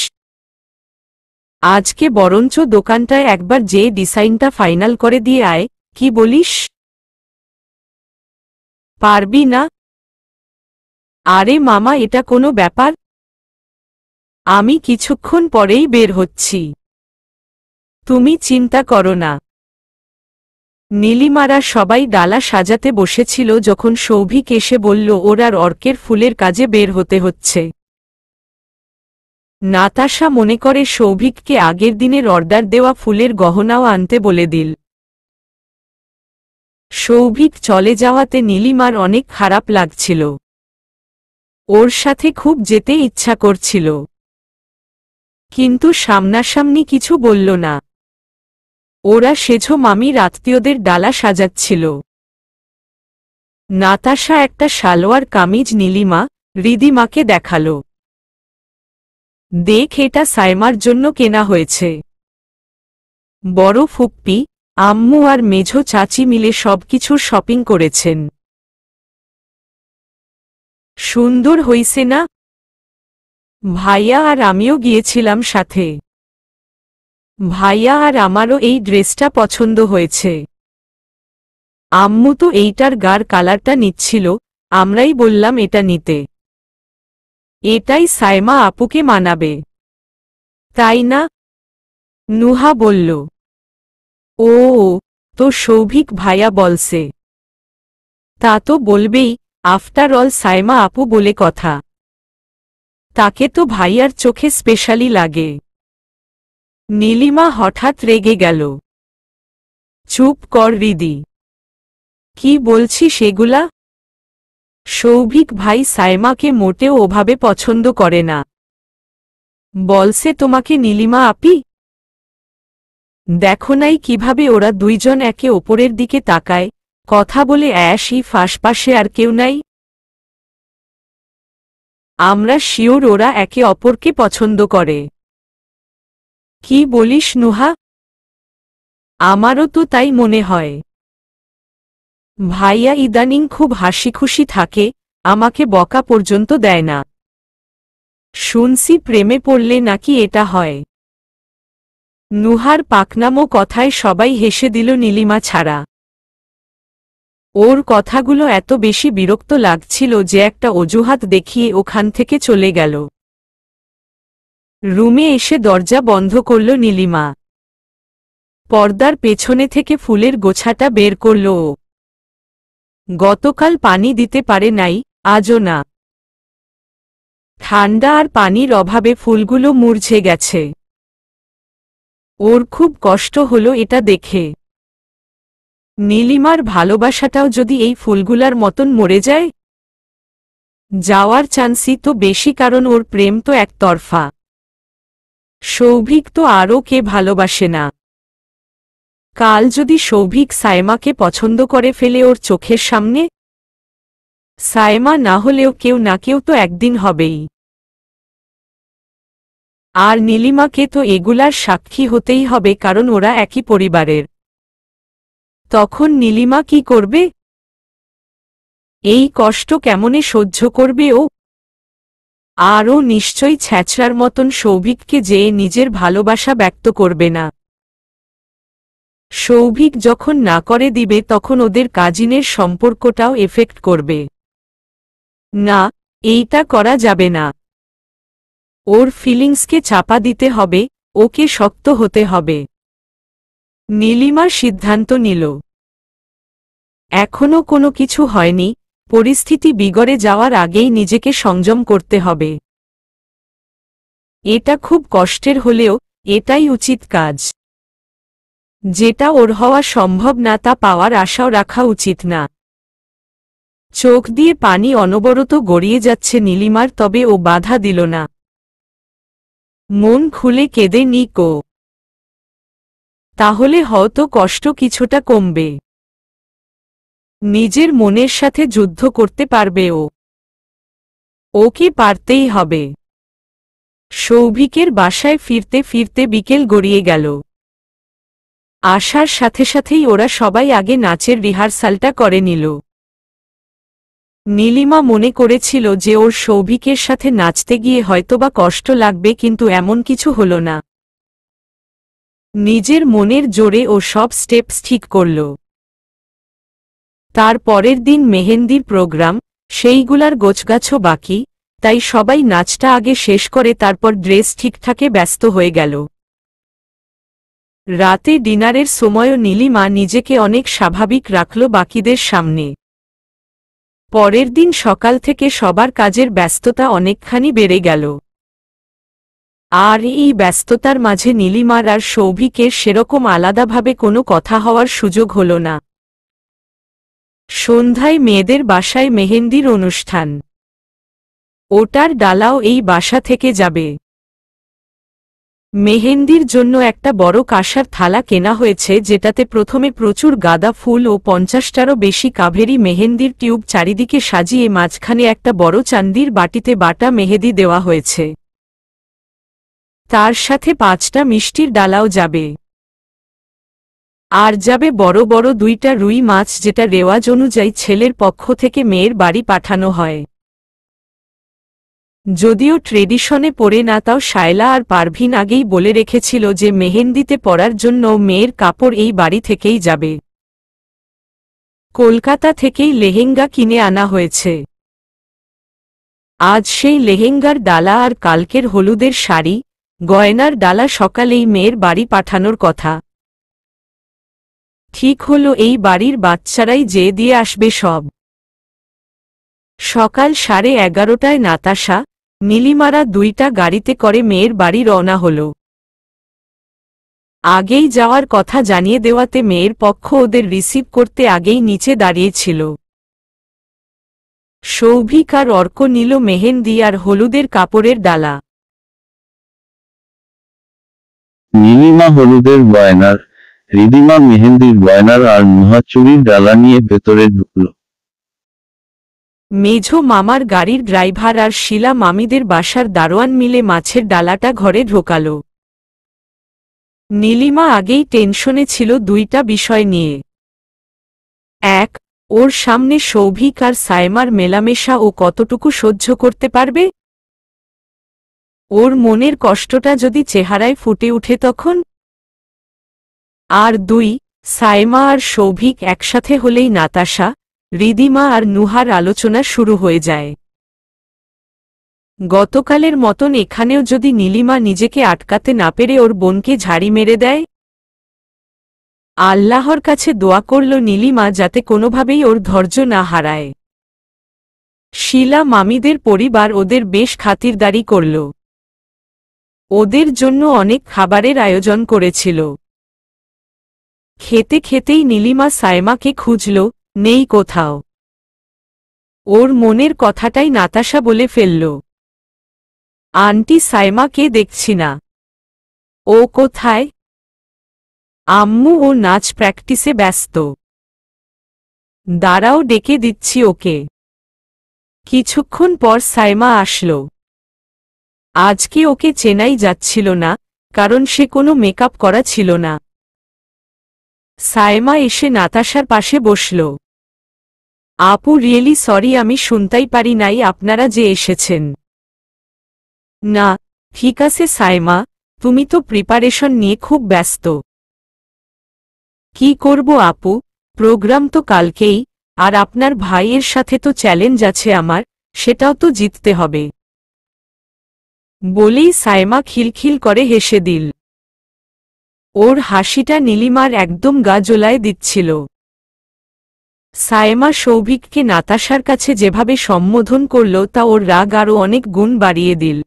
আজকে বরঞ্চ দোকানটায় একবার যে ডিজাইনটা ফাইনাল করে দিয়ে আয়, কি বলিস? পারবি না? আরে মামা, এটা কোনো ব্যাপার? আমি কিছুক্ষণ পরেই বের হচ্ছি, তুমি চিন্তা করো না। নীলিমারা সবাই ডালা সাজাতে বসেছিল যখন সৌভিক এসে বলল ওর আর অর্কের ফুলের কাজে বের হতে হচ্ছে। নাতাশা মনে করে সৌভিককে আগের দিনের অর্ডার দেওয়া ফুলের গহনাও আনতে বলে দিল। সৌভিক চলে যাওয়াতে নীলিমার অনেক খারাপ লাগছিল, ওর সাথে খুব যেতে ইচ্ছা করছিল, কিন্তু সামনাসামনি কিছু বলল না। ওরা সেজো মামির আত্মীয়দের ডালা সাজাচ্ছিল। নাতাশা একটা সালোয়ার কামিজ নীলিমা, রিদিমাকে দেখালো। দেখ, এটা সাইমার জন্য কেনা হয়েছে। বড় ফুপ্পি, আম্মু আর মেঝো চাচি মিলে সবকিছুর শপিং করেছেন। সুন্দর হইছে না? ভাইয়া আর আমিও গিয়েছিলাম সাথে। ভাইয়া আর আমারও এই ড্রেসটা পছন্দ হয়েছে। আম্মু তো এইটার গার কালারটা নিচ্ছিল, আমরাই বললাম এটা নিতে। এটাই সাইমা আপুকে মানাবে, তাই না? নুহা বলল। ও, তো সৌভিক ভাইয়া বলছে। তা তো বলবেই, আফটার অল সাইমা আপু বলে কথা। তাকে তো ভাইয়ার চোখে স্পেশালি লাগে। নীলিমা হঠাৎ রেগে গেল। চুপ কর রিদি, কি বলছি সেগুলা? সৌভিক ভাই সাইমাকে মোটেও ওভাবে পছন্দ করে না। বলছে তোমাকে নীলিমা আপি। দেখো নাই কিভাবে ওরা দুইজন একে ওপরের দিকে তাকায়, কথা বলে অ্যাশই ফাঁসপাশে আর কেউ নাই। আমরা শিওর ওরা একে অপরকে পছন্দ করে। কি বলিস নুহা? আমারও তো তাই মনে হয়। ভাইয়া ইদানিং খুব হাসিখুশি থাকে, আমাকে বকা পর্যন্ত দেয় না। শুনছি প্রেমে পড়লে নাকি এটা হয়। নুহার পাকনামো কথায় সবাই হেসে দিল নীলিমা ছাড়া। ওর কথাগুলো এত বেশি বিরক্ত লাগছিল যে একটা অজুহাত দেখিয়ে ওখান থেকে চলে গেল। রুমে এসে দরজা বন্ধ করল নীলিমা। পর্দার পেছনে থেকে ফুলের গোছাটা বের করল ও। গতকাল পানি দিতে পারে নাই, আজও না। ঠান্ডা আর পানির অভাবে ফুলগুলো মূর্ছে গেছে। ওর খুব কষ্ট হলো এটা দেখে। নীলিমার ভালোবাসাটাও যদি এই ফুলগুলার মতন মরে যায়, যাওয়ার চান্সই তো বেশি, কারণ ওর প্রেম তো একতরফা। সৌভিক তো আরও কে ভালোবাসে না। কাল যদি সৌভিক সাইমাকে পছন্দ করে ফেলে ওর চোখের সামনে, সাইমা না হলেও কেউ না কেউ তো একদিন হবেই। আর নীলিমাকে তো এগুলার সাক্ষী হতেই হবে, কারণ ওরা একই পরিবারের। তখন নীলিমা কি করবে? এই কষ্ট কেমনে সহ্য করবে ও? আর ও নিশ্চয়ই ছ্যাঁচড়ার মতন সৌভিককে যেয়ে নিজের ভালোবাসা ব্যক্ত করবে না। সৌভিক যখন না করে দিবে তখন ওদের কাজিনের সম্পর্কটাও এফেক্ট করবে। না, এইটা করা যাবে না। ওর ফিলিংসকে চাপা দিতে হবে, ওকে শক্ত হতে হবে। নীলিমা সিদ্ধান্ত নিল। এখনো কোনো কিছু হয়নি, পরিস্থিতি বিগড়ে যাওয়ার আগেই নিজেকে সংযম করতে হবে। এটা খুব কষ্টের হলেও এটাই উচিত কাজ। যেটা ওর হওয়া সম্ভব না তা পাওয়ার আশাও রাখা উচিত না। চোখ দিয়ে পানি অনবরত গড়িয়ে যাচ্ছে নীলিমার, তবে ও বাধা দিল না। মন খুলে কেঁদে নিক ও। তাহলে হয়তো কষ্ট কিছুটা কমবে। নিজের মনের সাথে যুদ্ধ করতে পারবে ও। ওকে পারতেই হবে। সৌভিকের বাসায় ফিরতে ফিরতে বিকেল গড়িয়ে গেল। আসার সাথে সাথেই ওরা সবাই আগে নাচের রিহার্সালটা করে নিল। নীলিমা মনে করেছিল যে ওর সৌভিকের সাথে নাচতে গিয়ে হয়তোবা কষ্ট লাগবে, কিন্তু এমন কিছু হলো না। নিজের মনের জোরে ও সব স্টেপস ঠিক করল। তার পরের দিন মেহেন্দির প্রোগ্রাম, সেইগুলার গোছগাছও বাকি, তাই সবাই নাচটা আগে শেষ করে তারপর ড্রেস ঠিকঠাকে ব্যস্ত হয়ে গেল। রাতে ডিনারের সময়ও নীলিমা নিজেকে অনেক স্বাভাবিক রাখল বাকিদের সামনে। পরের দিন সকাল থেকে সবার কাজের ব্যস্ততা অনেকখানি বেড়ে গেল। আর এই ব্যস্ততার মাঝে নীলিমার আর সৌভিকের সেরকম আলাদাভাবে কোনো কথা হওয়ার সুযোগ হল না। সন্ধ্যায় মেয়েদের বাসায় মেহেন্দির অনুষ্ঠান। ওটার ডালাও এই বাসা থেকে যাবে। মেহেন্দির জন্য একটা বড় কাঁসার থালা কেনা হয়েছে, যেটাতে প্রথমে প্রচুর গাঁদা ফুল ও 50টারও বেশি কাভেরি মেহেন্দির টিউব চারিদিকে সাজিয়ে মাঝখানে একটা বড় চান্দির বাটিতে বাটা মেহেদি দেওয়া হয়েছে। তার সাথে 5টা মিষ্টির ডালাও যাবে। আর যাবে বড় বড় 2টা রুই মাছ, যেটা রেওয়াজ অনুযায়ী ছেলের পক্ষ থেকে মেয়ের বাড়ি পাঠানো হয়। যদিও ট্রেডিশনে পড়ে না, তাও শায়লা আর পারভিন আগেই বলে রেখেছিল যে মেহেন্দিতে পরার জন্য মেয়ের কাপড় এই বাড়ি থেকেই যাবে। কলকাতা থেকেই লেহেঙ্গা কিনে আনা হয়েছে। আজ সেই লেহেঙ্গার ডালা আর কালকের হলুদের শাড়ি, গয়নার ডালা সকালেই মেয়ের বাড়ি পাঠানোর কথা। ঠিক হলো এই বাড়ির বাচ্চারাই যেয়ে দিয়ে আসবে সব। সকাল 11:30টায় নাতাশা, নীলিমারা 2টা গাড়িতে করে মেয়ের বাড়ি রওনা হল। আগেই যাওয়ার কথা জানিয়ে দেওয়াতে মেয়ের পক্ষ ওদের রিসিভ করতে আগেই নিচে দাঁড়িয়েছিল। সৌভিক আর অর্ক নিল মেহেন্দি আর হলুদের কাপড়ের ডালা। নীলিমা হলুদের গয়নার, রিদিমা মেহেন্দির গয়নার আর নুহা চুড়ির ডালা নিয়ে ভেতরে ঢুকল। মেঝো মামার গাড়ির ড্রাইভার আর শিলা মামিদের বাসার দারোয়ান মিলে মাছের ডালাটা ঘরে ঢোকাল। নীলিমা আগেই টেনশনে ছিল 2টা বিষয় নিয়ে। এক, ওর সামনে সৌভিক আর সায়মার মেলামেশা ও কতটুকু সহ্য করতে পারবে। ওর মনের কষ্টটা যদি চেহারায় ফুটে উঠে তখন। আর 2, সায়মা আর সৌভিক একসাথে হলেই নাতাশা, রিদিমা আর নুহার আলোচনা শুরু হয়ে যায়। গতকালের মতন এখানেও যদি নীলিমা নিজেকে আটকাতে না পেরে ওর বোনকে ঝাড়ি মেরে দেয়। আল্লাহর কাছে দোয়া করল নীলিমা যাতে কোনোভাবেই ওর ধৈর্য না হারায়। শিলা মামিদের পরিবার ওদের বেশ খাতিরদারি করল। ওদের জন্য অনেক খাবারের আয়োজন করেছিল। খেতে খেতেই নীলিমা সায়মাকে খুঁজল, নেই কোথাও। ওর মনের কথাটাই নাতাশা বলে ফেলল, আন্টি সায়মাকে দেখছি না। ও কোথায়? আম্মু ও নাচ প্র্যাকটিসে ব্যস্ত। দাঁড়াও, ডেকে দিচ্ছি ওকে। কিছুক্ষণ পর সায়মা আসলো। আজকে ওকে চেনাই যাচ্ছিল না, কারণ সে কোনো মেকআপ করা ছিল না। সায়মা এসে নাতাশার পাশে বসল। আপু, রিয়েলি সরি, আমি শুনতেই পারি নাই আপনারা যে এসেছেন। না, ঠিক আছে সায়মা, তুমি তো প্রিপারেশন নিয়ে খুব ব্যস্ত। কি করব আপু, প্রোগ্রাম তো কালকেই, আর আপনার ভাইয়ের সাথে তো চ্যালেঞ্জ আছে আমার, সেটাও তো জিততে হবে। বলেই সায়মা খিলখিল করে হেসে দিল। ওর হাসিটা নীলিমার একদম গা জ্বলায় দিচ্ছিল। সায়মা সৌভিককে নাতাশার কাছে যেভাবে সম্বোধন করল তা ওর রাগ আরও অনেক গুণ বাড়িয়ে দিল।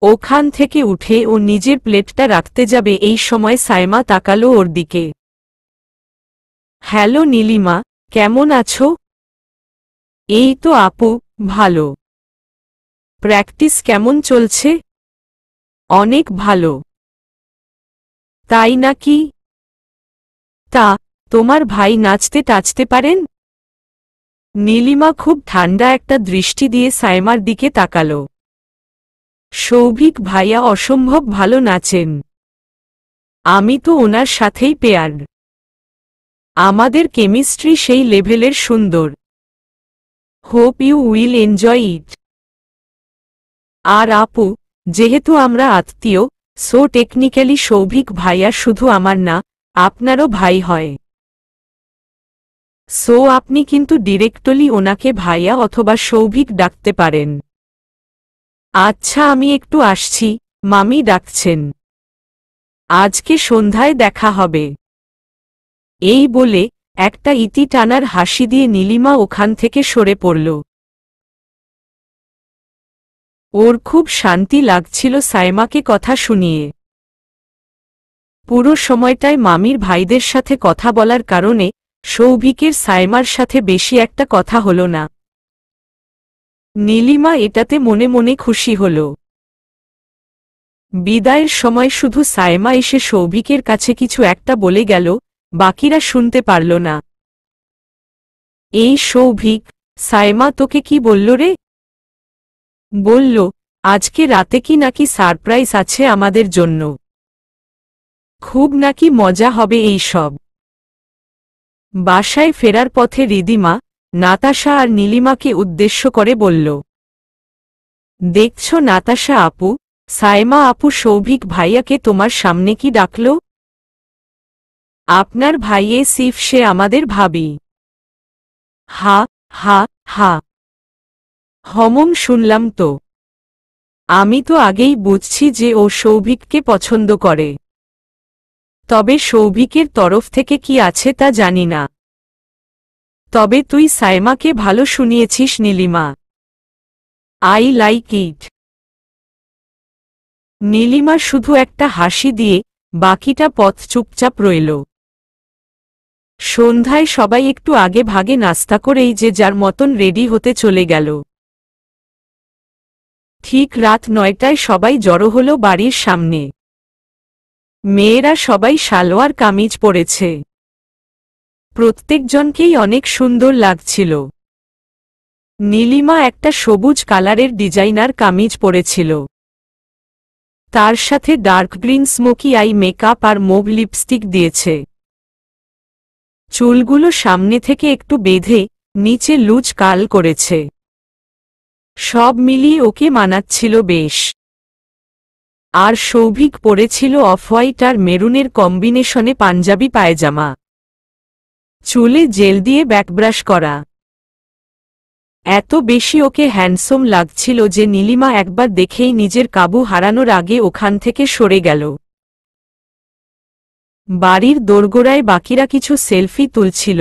ওখান থেকে উঠে ও নিজের প্লেটটা রাখতে যাবে এই সময় সায়মা তাকালো ওর দিকে। হ্যালো নীলিমা, কেমন আছো? এই তো আপু, ভালো। প্র্যাকটিস কেমন চলছে? অনেক ভালো। তাই নাকি? তা তোমার ভাই নাচতে টাচতে পারেন? নীলিমা খুব ঠান্ডা একটা দৃষ্টি দিয়ে সায়মার দিকে তাকাল। সৌভিক ভাইয়া অসম্ভব ভালো নাচেন। আমি তো ওনার সাথেই পেয়ার। আমাদের কেমিস্ট্রি সেই লেভেলের সুন্দর। Hope you will enjoy it. আর আপু, যেহেতু আমরা আত্মীয়, সো টেকনিক্যালি সৌভিক ভাইয়া শুধু আমার না, আপনারও ভাই হয়। সো আপনি কিন্তু ডিরেক্টলি ওনাকে ভাইয়া অথবা সৌভিক ডাকতে পারেন। আচ্ছা আমি একটু আসছি, মামি ডাকছেন। আজকে সন্ধ্যায় দেখা হবে। এই বলে একটা ইতি টানার হাসি দিয়ে নীলিমা ওখান থেকে সরে পড়ল। ওর খুব শান্তি লাগছিল সাইমাকে কথা শুনিয়ে। পুরো সময়টায় মামির ভাইদের সাথে কথা বলার কারণে সৌভিকের সাইমার সাথে বেশি একটা কথা হল না। নীলিমা এটাতে মনে মনে খুশি হল। বিদায়ের সময় শুধু সাইমা এসে সৌভিকের কাছে কিছু একটা বলে গেল, বাকিরা শুনতে পারল না। এই সৌভিক, সাইমা তোকে কি বলল রে? বলল, আজকে রাতে কি নাকি সারপ্রাইজ আছে আমাদের জন্য। খুব নাকি মজা হবে এই সব। বাসায় ফেরার পথে রিদিমা, নাতাশা আর নীলিমাকে উদ্দেশ্য করে বলল, দেখছ নাতাশা আপু, সাইমা আপু সৌভিক ভাইয়াকে তোমার সামনে কি ডাকল? আপনার ভাইয়ে সিফ সে আমাদের ভাবি। হা হা হা। হমম শুনলাম তো। আমি তো আগেই বুঝছি যে ও সৌভিককে পছন্দ করে। তবে সৌভিকের তরফ থেকে কি আছে তা জানি না। তবে তুই সাইমাকে ভালো শুনিয়েছিস Nilima. I like it. Nilima শুধু একটা হাসি দিয়ে বাকিটা পথ চুপচাপ রইল। সন্ধ্যায় সবাই একটু আগে ভাগে নাস্তা করেই যে যার মতন রেডি হতে চলে গেল। ঠিক রাত ৯টায় সবাই জড়ো হল বাড়ির সামনে। মেয়েরা সবাই সালোয়ার কামিজ পরেছে। প্রত্যেকজনকেই অনেক সুন্দর লাগছিল। নীলিমা একটা সবুজ কালারের ডিজাইনার কামিজ পরেছিল। তার সাথে dark green smoky eye makeup আর মুভ লিপস্টিক দিয়েছে। চুলগুলো সামনে থেকে একটু বেঁধে নিচে লুজ কার্ল করেছে। সব মিলিয়ে ওকে মানাচ্ছিল বেশ। আর সৌভিক পরেছিল অফ হোয়াইট আর মেরুনের কম্বিনেশনে পাঞ্জাবি পায়জামা। চুলে জেল দিয়ে ব্যাকব্রাশ করা। এত বেশি ওকে হ্যান্ডসম লাগছিল যে নীলিমা একবার দেখেই নিজের কাবু হারানোর আগে ওখান থেকে সরে গেল। বাড়ির দোরগোড়ায় বাকিরা কিছু সেলফি তুলছিল।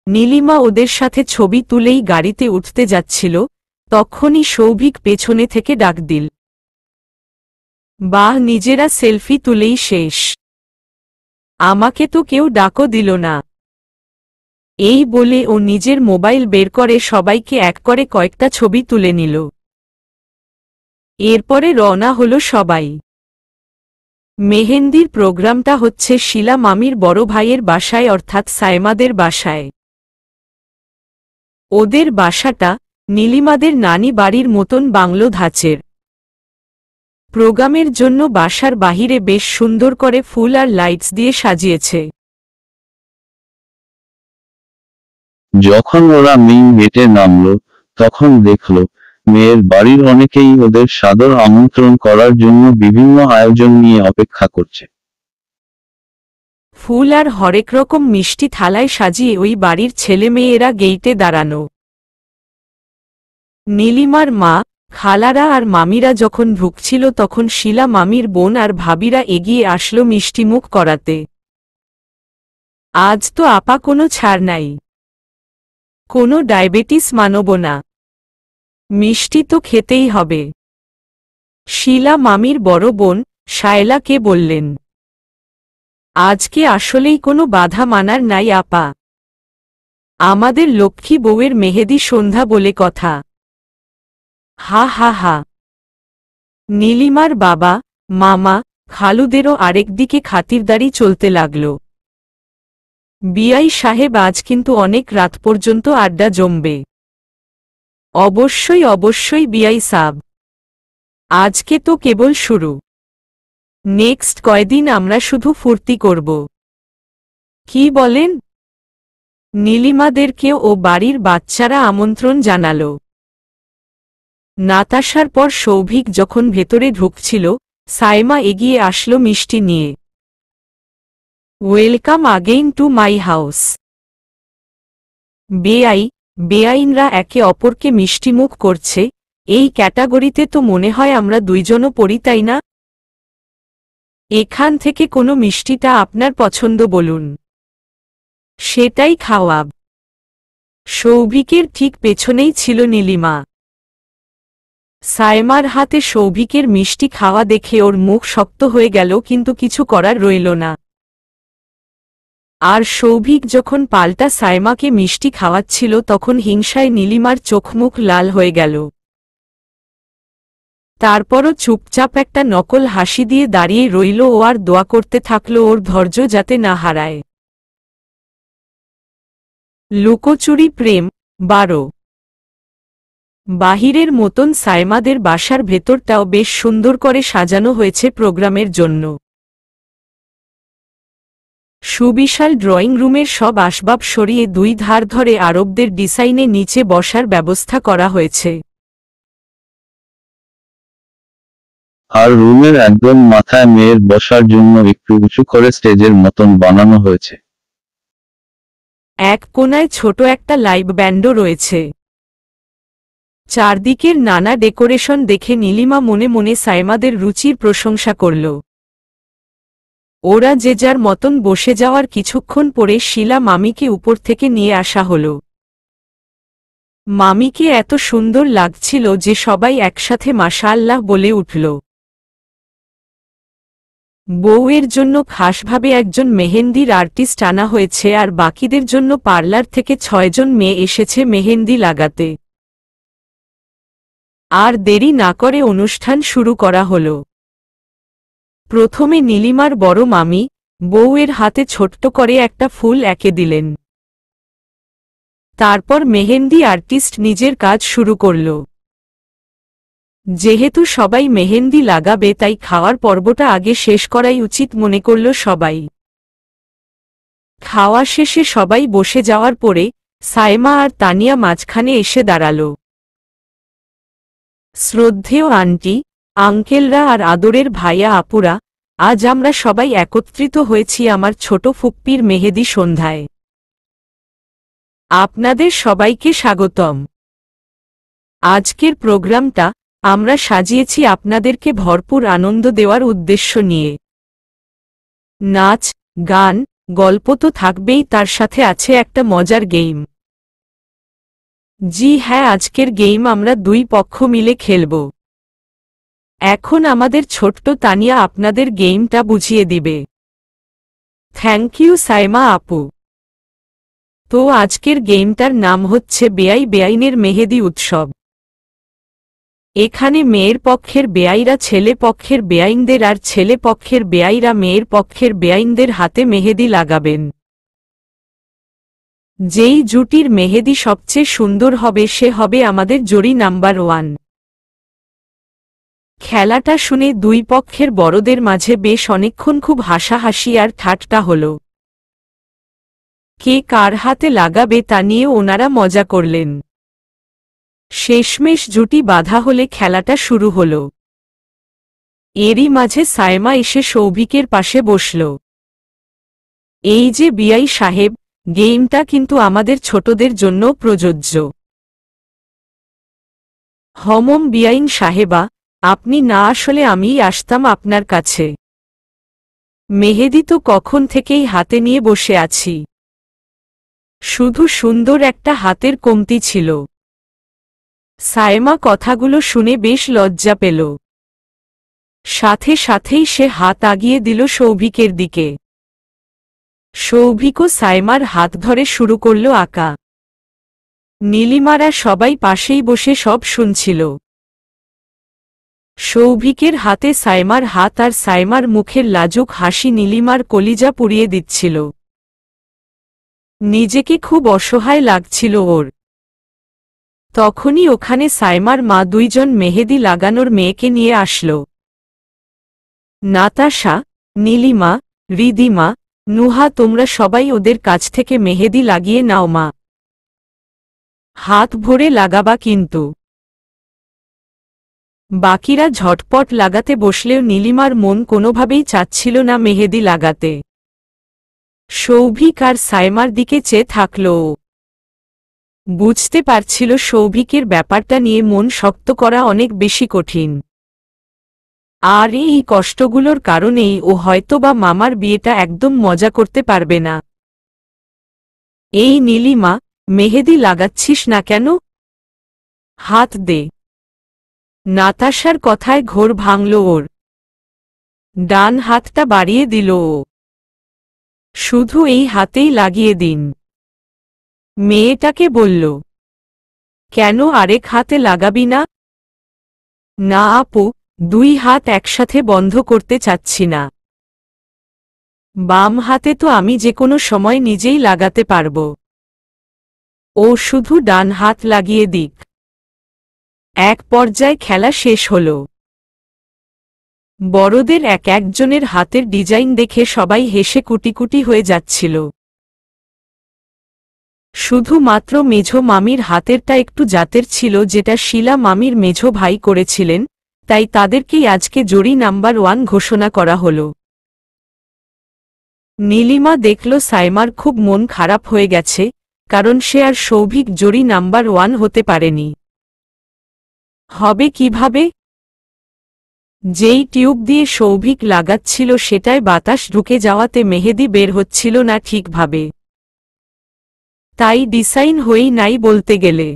নীলিমা ওদের সাথে ছবি তুলেই গাড়িতে উঠতে যাচ্ছিল, তখনই সৌভিক পেছনে থেকে ডাক দিল, বাহ নিজেরা সেলফি তুলেই শেষ, আমাকে তো কেউ ডাকও দিল না। এই বলে ও নিজের মোবাইল বের করে সবাইকে এক করে কয়েকটা ছবি তুলে নিল। এরপরে রওনা হলো সবাই। মেহেন্দির প্রোগ্রামটা হচ্ছে শিলা মামির বড় ভাইয়ের বাসায় অর্থাৎ সাইমাদের বাসায়। ওদের বাসাটা নীলিমাদের নানি বাড়ির মতন বাংলো ধাঁচের। প্রোগ্রামের জন্য বাসার বাহিরে বেশ সুন্দর করে ফুল আর লাইটস দিয়ে সাজিয়েছে। যখন ওরা মেইন গেটে নামল, তখন দেখল মেয়ের বাড়ির অনেকেই ওদের সাদর আমন্ত্রণ করার জন্য বিভিন্ন আয়োজন নিয়ে অপেক্ষা করছে। ফুল আর হরেক রকম মিষ্টি থালায় সাজিয়ে ওই বাড়ির ছেলে মেয়েরা গেইটে দাঁড়ানো। নীলিমার মা, খালারা আর মামিরা যখন ঢুকছিল তখন শিলা মামির বোন আর ভাবিরা এগিয়ে আসলো মিষ্টিমুখ করাতে। আজ তো আপা কোনো ছাড় নাই, কোনো ডায়াবেটিস মানব না, মিষ্টি তো খেতেই হবে। শিলা মামির বড় বোন শায়লাকে বললেন, আজকে আসলেই কোনো বাধা মানার নাই আপা, আমাদের লক্ষ্মী বউয়ের মেহেদি সন্ধ্যা বলে কথা। হা হা হা। নীলিমার বাবা, মামা, খালুদেরও আরেকদিকে খাতিরদারি চলতে লাগল। বিআই সাহেব আজ কিন্তু অনেক রাত পর্যন্ত আড্ডা জমবে। অবশ্যই অবশ্যই বিআই সাব, আজকে তো কেবল শুরু, নেক্সট কয়দিন আমরা শুধু ফুর্তি করব। কি বলেন? নীলিমাদেরকেও ও বাড়ির বাচ্চারা আমন্ত্রণ জানাল। নাতাশার পর সৌভিক যখন ভেতরে ঢুকছিল, সাইমা এগিয়ে আসলো মিষ্টি নিয়ে। Welcome again to my house. বেআইনরা একে অপরকে মিষ্টিমুখ করছে, এই ক্যাটাগরিতে তো মনে হয় আমরা দুইজনও পড়ি, তাই না? এখান থেকে কোনো মিষ্টিটা আপনার পছন্দ বলুন, সেটাই খাওয়াব। সৌভিকের ঠিক পেছনেই ছিল নীলিমা। সাইমার হাতে সৌভিকের মিষ্টি খাওয়া দেখে ওর মুখ শক্ত হয়ে গেল, কিন্তু কিছু করার রইল না। আর সৌভিক যখন পাল্টা সাইমাকে মিষ্টি খাওয়াচ্ছিল তখন হিংসায় নীলিমার চোখমুখ লাল হয়ে গেল। তারপরও চুপচাপ একটা নকল হাসি দিয়ে দাঁড়িয়ে রইল ও আর দোয়া করতে থাকল ওর ধৈর্য যাতে না হারায়। লুকোচুরি প্রেম 12। বাহিরের মতন সাইমাদের বাসার ভেতরটাও বেশ সুন্দর করে সাজানো হয়েছে প্রোগ্রামের জন্য। সুবিশাল ড্রয়িং রুমের সব আসবাব সরিয়ে দুই ধার ধরে আরবদের ডিজাইনে নিচে বসার ব্যবস্থা করা হয়েছে। আর রুমের একদম মাথায় মেয়ের বসার জন্য একটু উঁচু করে স্টেজের মতন বানানো হয়েছে। এক কোণায় ছোট একটা লাইভ ব্যান্ডও রয়েছে। চারদিকের নানা ডেকোরেশন দেখে নীলিমা মনে মনে সাইমাদের রুচির প্রশংসা করল। ওরা যে যার মতন বসে যাওয়ার কিছুক্ষণ পরে শিলা মামিকে উপর থেকে নিয়ে আসা হল। মামিকে এত সুন্দর লাগছিল যে সবাই একসাথে মাশাআল্লাহ বলে উঠল। বউয়ের জন্য খাসভাবে একজন মেহেন্দির আর্টিস্ট আনা হয়েছে, আর বাকিদের জন্য পার্লার থেকে 6 জন মেয়ে এসেছে মেহেন্দি লাগাতে। আর দেরি না করে অনুষ্ঠান শুরু করা হল। প্রথমে নীলিমার বড় মামি বউয়ের হাতে ছোট্ট করে একটা ফুল এঁকে দিলেন। তারপর মেহেন্দি আর্টিস্ট নিজের কাজ শুরু করল। যেহেতু সবাই মেহেন্দি লাগাবে তাই খাওয়ার পর্বটা আগে শেষ করাই উচিত মনে করল সবাই। খাওয়া শেষে সবাই বসে যাওয়ার পরে সাইমা আর তানিয়া মাঝখানে এসে দাঁড়াল। শ্রদ্ধেয় আন্টি, আঙ্কেলরা আর আদরের ভাইয়া আপুরা, আজ আমরা সবাই একত্রিত হয়েছি আমার ছোট ফুপ্পির মেহেদি সন্ধ্যায়। আপনাদের সবাইকে স্বাগতম। আজকের প্রোগ্রামটা আমরা সাজিয়েছি আপনাদেরকে ভরপুর আনন্দ দেওয়ার উদ্দেশ্য নিয়ে। নাচ, গান, গল্প তো থাকবেই, তার সাথে আছে একটা মজার গেম। জি হ্যাঁ, আজকের গেম আমরা দুই পক্ষ মিলে খেলব। এখন আমাদের ছোট্ট তানিয়া আপনাদের গেমটা বুঝিয়ে দিবে। থ্যাংক ইউ সাইমা আপু। তো আজকের গেমটার নাম হচ্ছে বেআইনের মেহেদি উৎসব। এখানে মেয়ের পক্ষের বেআইরা ছেলে পক্ষের বেআইনদের আর ছেলে পক্ষের বেআইরা মেয়ের পক্ষের বেআইনদের হাতে মেহেদি লাগাবেন। যেই জুটির মেহেদি সবচেয়ে সুন্দর হবে সে হবে আমাদের জুরি নাম্বার 1। খেলাটা শুনে দুই পক্ষের বড়দের মাঝে বেশ অনেকক্ষণ খুব হাসাহাসি আর ঠাট্টা হল। কে কার হাতে লাগাবে তা নিয়ে ওনারা মজা করলেন। শেষমেশ জুটি বাঁধা হলে খেলাটা শুরু হল। এরই মাঝে সাইমা এসে সৌভিকের পাশে বসল। এই যে বিআই সাহেব, গেমটা কিন্তু আমাদের ছোটদের জন্য প্রযোজ্য। হমম বিআইন সাহেবা, আপনি না আসলে আমিই আসতাম আপনার কাছে। মেহেদি তো কখন থেকেই হাতে নিয়ে বসে আছি, শুধু সুন্দর একটা হাতের কমতি ছিল। সাইমা কথাগুলো শুনে বেশ লজ্জা পেল। সাথে সাথেই সে হাত আগিয়ে দিল সৌভিকের দিকে। সৌভিকও সাইমার হাত ধরে শুরু করল আঁকা। নীলিমারা সবাই পাশেই বসে সব শুনছিল। সৌভিকের হাতে সাইমার হাত আর সাইমার মুখের লাজুক হাসি নীলিমার কলিজা পুড়িয়ে দিচ্ছিল। নিজেকে খুব অসহায় লাগছিল ওর। তখনই ওখানে সাইমার মা দুইজন মেহেদি লাগানোর মেয়েকে নিয়ে আসল। নাতাশা, নীলিমা, রিদিমা, নুহা, তোমরা সবাই ওদের কাছ থেকে মেহেদি লাগিয়ে নাও মা। হাত ভরে লাগাবা কিন্তু। বাকিরা ঝটপট লাগাতে বসলেও নীলিমার মন কোনোভাবেই চাচ্ছিল না মেহেদি লাগাতে। সৌভিক আর সাইমার দিকে চেয়ে থাকল ও। বুঝতে পারছিল সৌভিকের ব্যাপারটা নিয়ে মন শক্ত করা অনেক বেশি কঠিন। আর এই কষ্টগুলোর কারণেই ও হয়তোবা মামার বিয়েটা একদম মজা করতে পারবে না। এই নীলিমা, মেহেদি লাগাচ্ছিস না কেন? হাত দে। নাতাশার কথায় ঘোর ভাঙল ওর। ডান হাতটা বাড়িয়ে দিল ও। শুধু এই হাতেই লাগিয়ে দিন। মেয়েটাকে বলল, কেন আরেক হাতে লাগাবি না? না আপু, দুই হাত একসাথে বন্ধ করতে চাচ্ছি না। বাম হাতে তো আমি যে কোনো সময় নিজেই লাগাতে পারব। ও শুধু ডান হাত লাগিয়ে দিক। এক পর্যায়ে খেলা শেষ হল। বড়দের এক একজনের হাতের ডিজাইন দেখে সবাই হেসে কুটিকুটি হয়ে যাচ্ছিল। শুধুমাত্র মেঝো মামির হাতেরটা একটু জাতের ছিল, যেটা শিলা মামির মেঝো ভাই করেছিলেন, তাই তাদেরকেই আজকে জুরি নাম্বার 1 ঘোষণা করা হল। নীলিমা দেখল সাইমার খুব মন খারাপ হয়ে গেছে, কারণ সে আর সৌভিক জুরি নাম্বার 1 হতে পারেনি। হবে কিভাবে? যেই টিউব দিয়ে সৌভিক লাগাচ্ছিল সেটায় বাতাস ঢুকে যাওয়াতে মেহেদি বের হচ্ছিল না ঠিকভাবে। তাই ডিসাইন হয়েই নাই বলতে গেলে।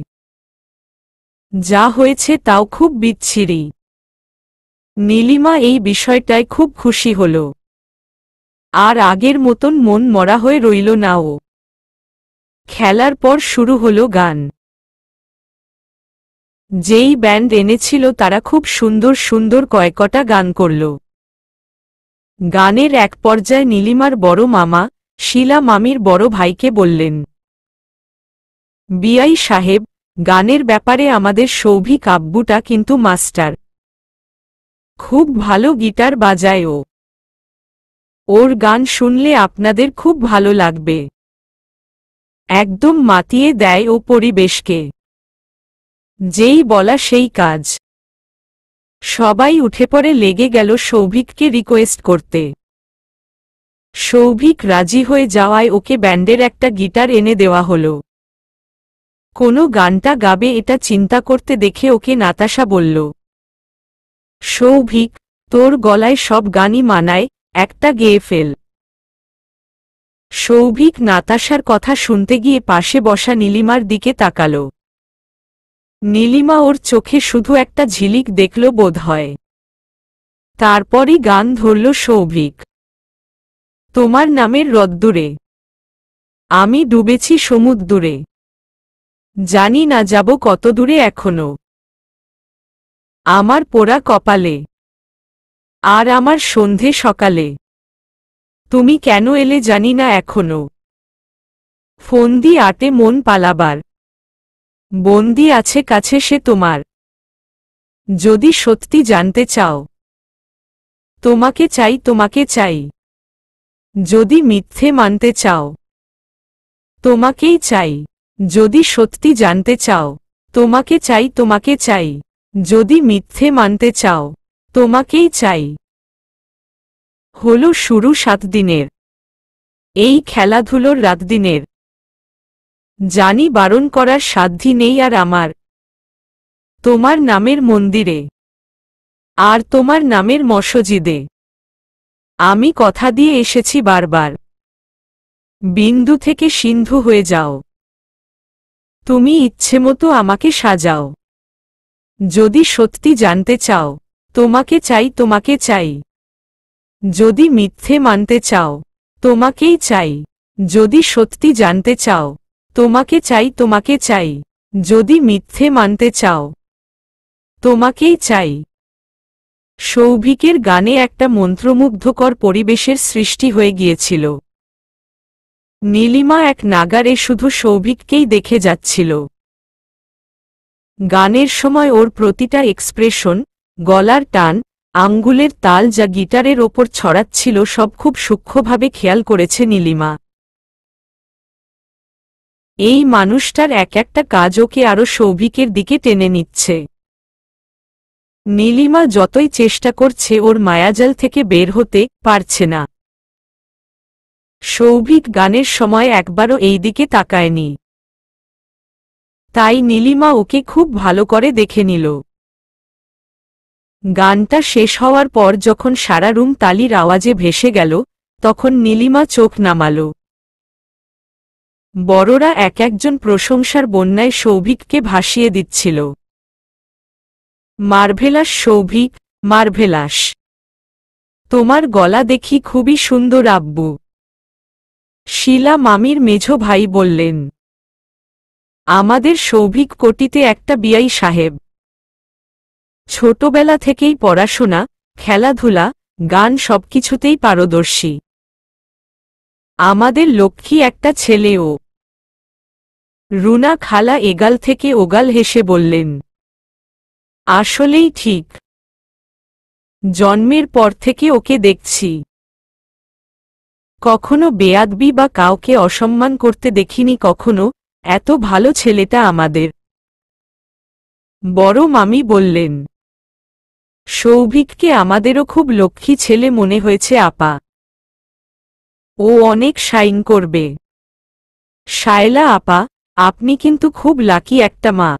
যা হয়েছে তাও খুব বিচ্ছিরি। নীলিমা এই বিষয়টায় খুব খুশি হল। আর আগের মতন মন মরা হয়ে রইল না ও। খেলার পর শুরু হলো গান। যেই ব্যান্ড এনেছিল তারা খুব সুন্দর সুন্দর কয়েকটা গান করল। গানের এক পর্যায়ে নীলিমার বড় মামা, শিলা মামির বড় ভাইকে বললেন, বিআই সাহেব, গানের ব্যাপারে আমাদের সৌভিক আব্বুটা কিন্তু মাস্টার। খুব ভালো গিটার বাজায় ও। ওর গান শুনলে আপনাদের খুব ভালো লাগবে। একদম মাতিয়ে দেয় ও পরিবেশকে। যেই বলা সেই কাজ। সবাই উঠে পড়ে লেগে গেল সৌভিককে রিকোয়েস্ট করতে। সৌভিক রাজি হয়ে যাওয়ায় ওকে ব্যান্ডের একটা গিটার এনে দেওয়া হলো। কোনো গানটা গাবে এটা চিন্তা করতে দেখে ওকে নাতাশা বলল, সৌভিক, তোর গলায় সব গানই মানায়, একটা গেয়ে ফেল। সৌভিক নাতাশার কথা শুনতে গিয়ে পাশে বসা নীলিমার দিকে তাকাল। নীলিমা ওর চোখে শুধু একটা ঝিলিক দেখল বোধহয়। তারপরই গান ধরল সৌভিক। তোমার নামের রদ্দুরে আমি ডুবেছি সমুদ্রে, জানি না যাব কত দূরে এখনো। আমার পোড়া কপালে আর আমার সন্ধে সকালে তুমি কেন এলে জানি না এখনো। ফন্দি আটে মন পালাবার, বন্দি আছে কাছে সে তোমার। যদি সত্যি জানতে চাও, তোমাকে চাই তোমাকে চাই। যদি মিথ্যে মানতে চাও, তোমাকেই চাই। যদি সত্যি জানতে চাও, তোমাকে চাই তোমাকে চাই। যদি মিথ্যে মানতে চাও, তোমাকেই চাই। হলো শুরু 7 দিনের এই খেলাধুলোর রাত দিনের। জানি বারণ করার সাধ্য নেই আর আমার, তোমার নামের মন্দিরে আর তোমার নামের মসজিদে। আমি কথা দিয়ে এসেছি বারবার, বিন্দু থেকে সিন্ধু হয়ে যাও। তুমি ইচ্ছেমতো আমাকে সাজাও। যদি সত্যি জানতে চাও, তোমাকে চাই তোমাকে চাই। যদি মিথ্যে মানতে চাও, তোমাকেই চাই। যদি সত্যি জানতে চাও, তোমাকে চাই তোমাকে চাই। যদি মিথ্যে মানতে চাও, তোমাকেই চাই। সৌভিকের গানে একটা মন্ত্রমুগ্ধকর পরিবেশের সৃষ্টি হয়ে গিয়েছিল। নীলিমা এক নাগারে শুধু সৌভিককেই দেখে যাচ্ছিল। গানের সময় ওর প্রতিটা এক্সপ্রেশন, গলার টান, আঙ্গুলের তাল যা গিটারের ওপর ছড়াচ্ছিল সব খুব সূক্ষ্মভাবে খেয়াল করেছে নীলিমা। এই মানুষটার এক একটা কাজ ওকে আরো সৌভিকের দিকে টেনে নিচ্ছে। নীলিমা যতই চেষ্টা করছে ওর মায়াজাল থেকে বের হতে পারছে না। সৌভিক গানের সময় একবারও এই দিকে তাকায়নি। তাই নীলিমা ওকে খুব ভালো করে দেখে নিল। গানটা শেষ হওয়ার পর যখন সারা রুম তালির আওয়াজে ভেসে গেল, তখন নীলিমা চোখ নামাল। বড়রা এক একজন প্রশংসার বন্যায় সৌভিককে ভাসিয়ে দিচ্ছিল। Marvellous Souvik, marvellous. তোমার গলা দেখি খুবই সুন্দর আব্বু। শিলা মামির মেঝো ভাই বললেন। আমাদের সৌভিক কোটিতে একটা বিআই সাহেব। ছোটবেলা থেকেই পড়াশোনা, খেলাধুলা, গান সবকিছুতেই পারদর্শী। আমাদের লক্ষ্মী একটা ছেলেও। রুনা খালা এগাল থেকে ওগাল হেসে বললেন। আসলেই ঠিক। জন্মের পর থেকে ওকে দেখছি। কখনো বেয়াদবি বা কাউকে অসম্মান করতে দেখিনি কখনো। এত ভালো ছেলেটা আমাদের। বড় মামি বললেন। সৌভিককে আমাদেরও খুব লক্ষ্মী ছেলে মনে হয়েছে আপা। ও অনেক শাইন করবে। শায়লা আপা, আপনি কিন্তু খুব লাকি একটা মা।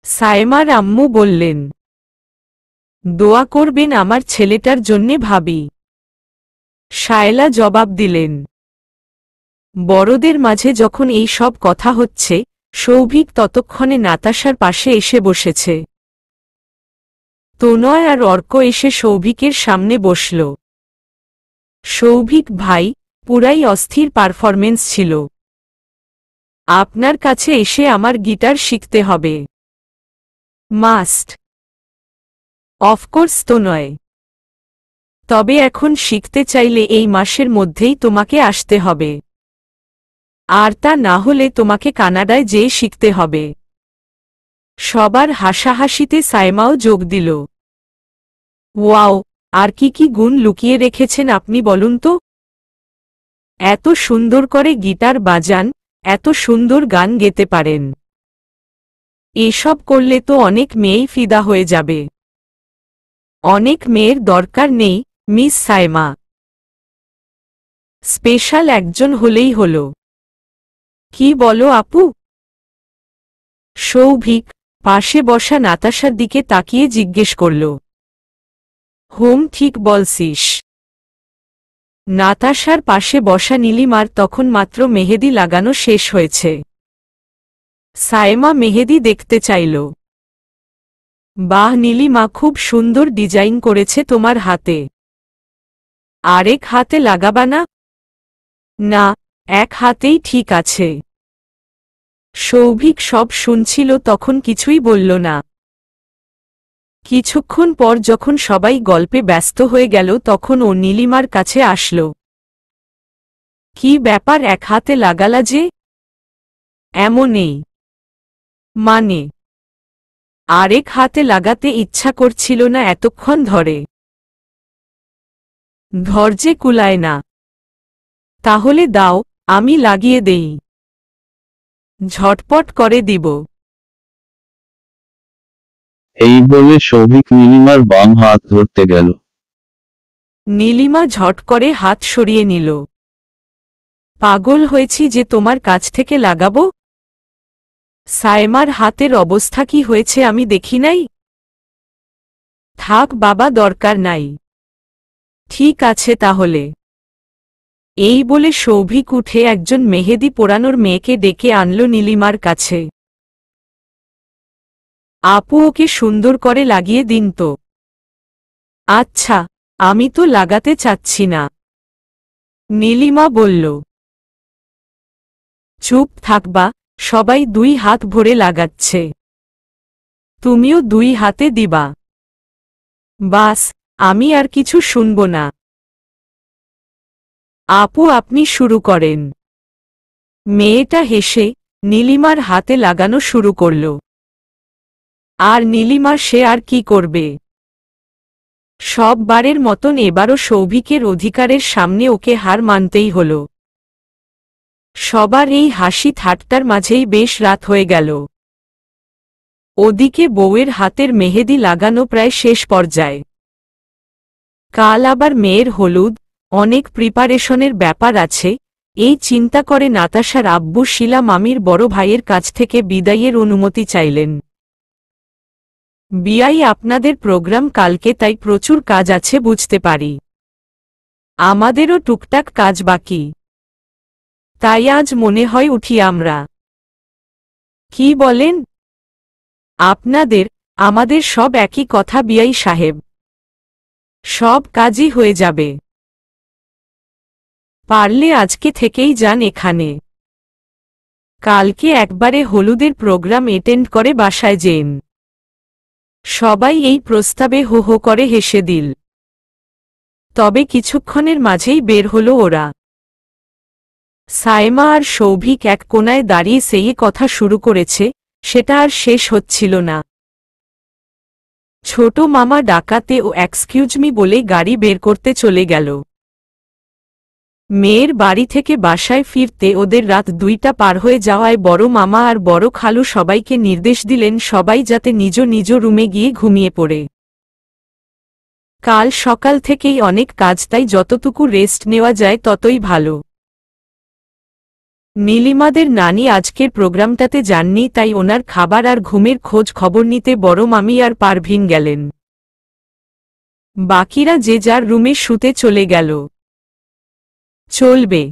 সায়মার আম্মু বললেন। দোয়া করবেন আমার ছেলেটার জন্যে ভাবি। শায়লা জবাব দিলেন। বড়দের মাঝে যখন এই সব কথা হচ্ছে, সৌভিক ততক্ষণে নাতাশার পাশে এসে বসেছে। তনয় আর অর্ক এসে সৌভিকের সামনে বসল। সৌভিক ভাই, পুরাই অস্থির পারফরমেন্স ছিল। আপনার কাছে এসে আমার গিটার শিখতে হবে। মাস্ট। অফকোর্স তনয়। তবে এখন শিখতে চাইলে এই মাসের মধ্যেই তোমাকে আসতে হবে। আর তা না হলে তোমাকে কানাডায় যেয়ে শিখতে হবে। সবার হাসাহাসিতে সায়মাও যোগ দিল। ওয়াও, আর কি কি গুণ লুকিয়ে রেখেছেন আপনি বলুন তো? এত সুন্দর করে গিটার বাজান, এত সুন্দর গান গেতে পারেন। এসব করলে তো অনেক মেয়েই ফিদা হয়ে যাবে। অনেক মেয়ের দরকার নেই, মিস সায়মা। স্পেশাল একজন হলেই হলো। কি বলো আপু? সৌভিক পাশে বসা নাতাশার দিকে তাকিয়ে জিজ্ঞেস করল। হোম ঠিক বলছিস। নাতাশার পাশে বসা নীলিমার তখন মাত্র মেহেদি লাগানো শেষ হয়েছে। সায়মা মেহেদি দেখতে চাইল। বাহ নীলিমা, খুব সুন্দর ডিজাইন করেছে তোমার হাতে। আরেক হাতে লাগাবা না? না, এক হাতেই ঠিক আছে। সৌভিক সব শুনছিল তখন কিছুই বলল না। কিছুক্ষণ পর যখন সবাই গল্পে ব্যস্ত হয়ে গেল তখন ও নীলিমার কাছে আসল। কি ব্যাপার, এক হাতে লাগালা যে? এমনই। মানে? আরেক হাতে লাগাতে ইচ্ছা করছিল না এতক্ষণ ধরে। ধৈর্যে কুলায় না। তাহলে দাও, আমি লাগিয়ে দেই। ঝটপট করে দিব। এই বলে সৌভিক নীলিমার বাম হাত ধরতে গেল। নীলিমা ঝট করে হাত সরিয়ে নিল। পাগল হয়েছি যে তোমার কাছ থেকে লাগাবো? সায়মার হাতের অবস্থা কি হয়েছে আমি দেখি নাই? থাক বাবা, দরকার নাই। ঠিক আছে তাহলে। এই বলে সৌভিক উঠে একজন মেহেদি পোড়ানোর মেয়েকে ডেকে আনল নীলিমার কাছে। আপু ওকে সুন্দর করে লাগিয়ে দিন তো। আচ্ছা, আমি তো লাগাতে চাচ্ছি না, নীলিমা বলল। চুপ থাকবা, সবাই দুই হাত ভরে লাগাচ্ছে। তুমিও দুই হাতে দিবা। বাস, আমি আর কিছু শুনব না। আপু আপনি শুরু করেন। মেয়েটা হেসে নীলিমার হাতে লাগানো শুরু করল। আর নীলিমা সে আর কি করবে? সববারের মতন এবারও সৌভিকের অধিকারের সামনে ওকে হার মানতেই হল। সবার এই হাসি ঠাট্টার মাঝেই বেশ রাত হয়ে গেল। ওদিকে বউয়ের হাতের মেহেদি লাগানো প্রায় শেষ পর্যায়ে। কাল আবার মেয়ের হলুদ, অনেক প্রিপারেশনের ব্যাপার আছে, এই চিন্তা করে নাতাশার আব্বু শিলা মামির বড় ভাইয়ের কাছ থেকে বিদায়ের অনুমতি চাইলেন। বিয়াই আপনাদের প্রোগ্রাম কালকে, তাই প্রচুর কাজ আছে বুঝতে পারি। আমাদেরও টুকটাক কাজ বাকি, তাই আজ মনে হয় উঠি আমরা। কি বলেন? আপনাদের আমাদের সব একই কথা বিয়াই সাহেব, সব কাজই হয়ে যাবে। পারলে আজকে থেকেই যান এখানে, কালকে একবারে হলুদের প্রোগ্রাম অ্যাটেন্ড করে বাসায় যেন। সবাই এই প্রস্তাবে হো হো করে হেসে দিল। তবে কিছুক্ষণের মাঝেই বের হলো ওরা। সাইমা আর সৌভিক এক কোনায় দাঁড়িয়ে সেই কথা শুরু করেছে, সেটা আর শেষ হচ্ছিল না। ছোট মামা ডাকাতে ও এক্সকিউজ মি বলে গাড়ি বের করতে চলে গেল। মেয়ের বাড়ি থেকে বাসায় ফিরতে ওদের রাত 2টা পার হয়ে যাওয়ায় বড় মামা আর বড় খালু সবাইকে নির্দেশ দিলেন সবাই যাতে নিজ নিজ রুমে গিয়ে ঘুমিয়ে পড়ে। কাল সকাল থেকেই অনেক কাজ, তাই যতটুকু রেস্ট নেওয়া যায় ততই ভালো। নীলিমাদের নানি আজকের প্রোগ্রামটাতে যাননি, তাই ওনার খাবার আর ঘুমের খোঁজ খবর নিতে বড় মামি আর পারভিন গেলেন। বাকিরা যে যার রুমে শুতে চলে গেল। চলবে।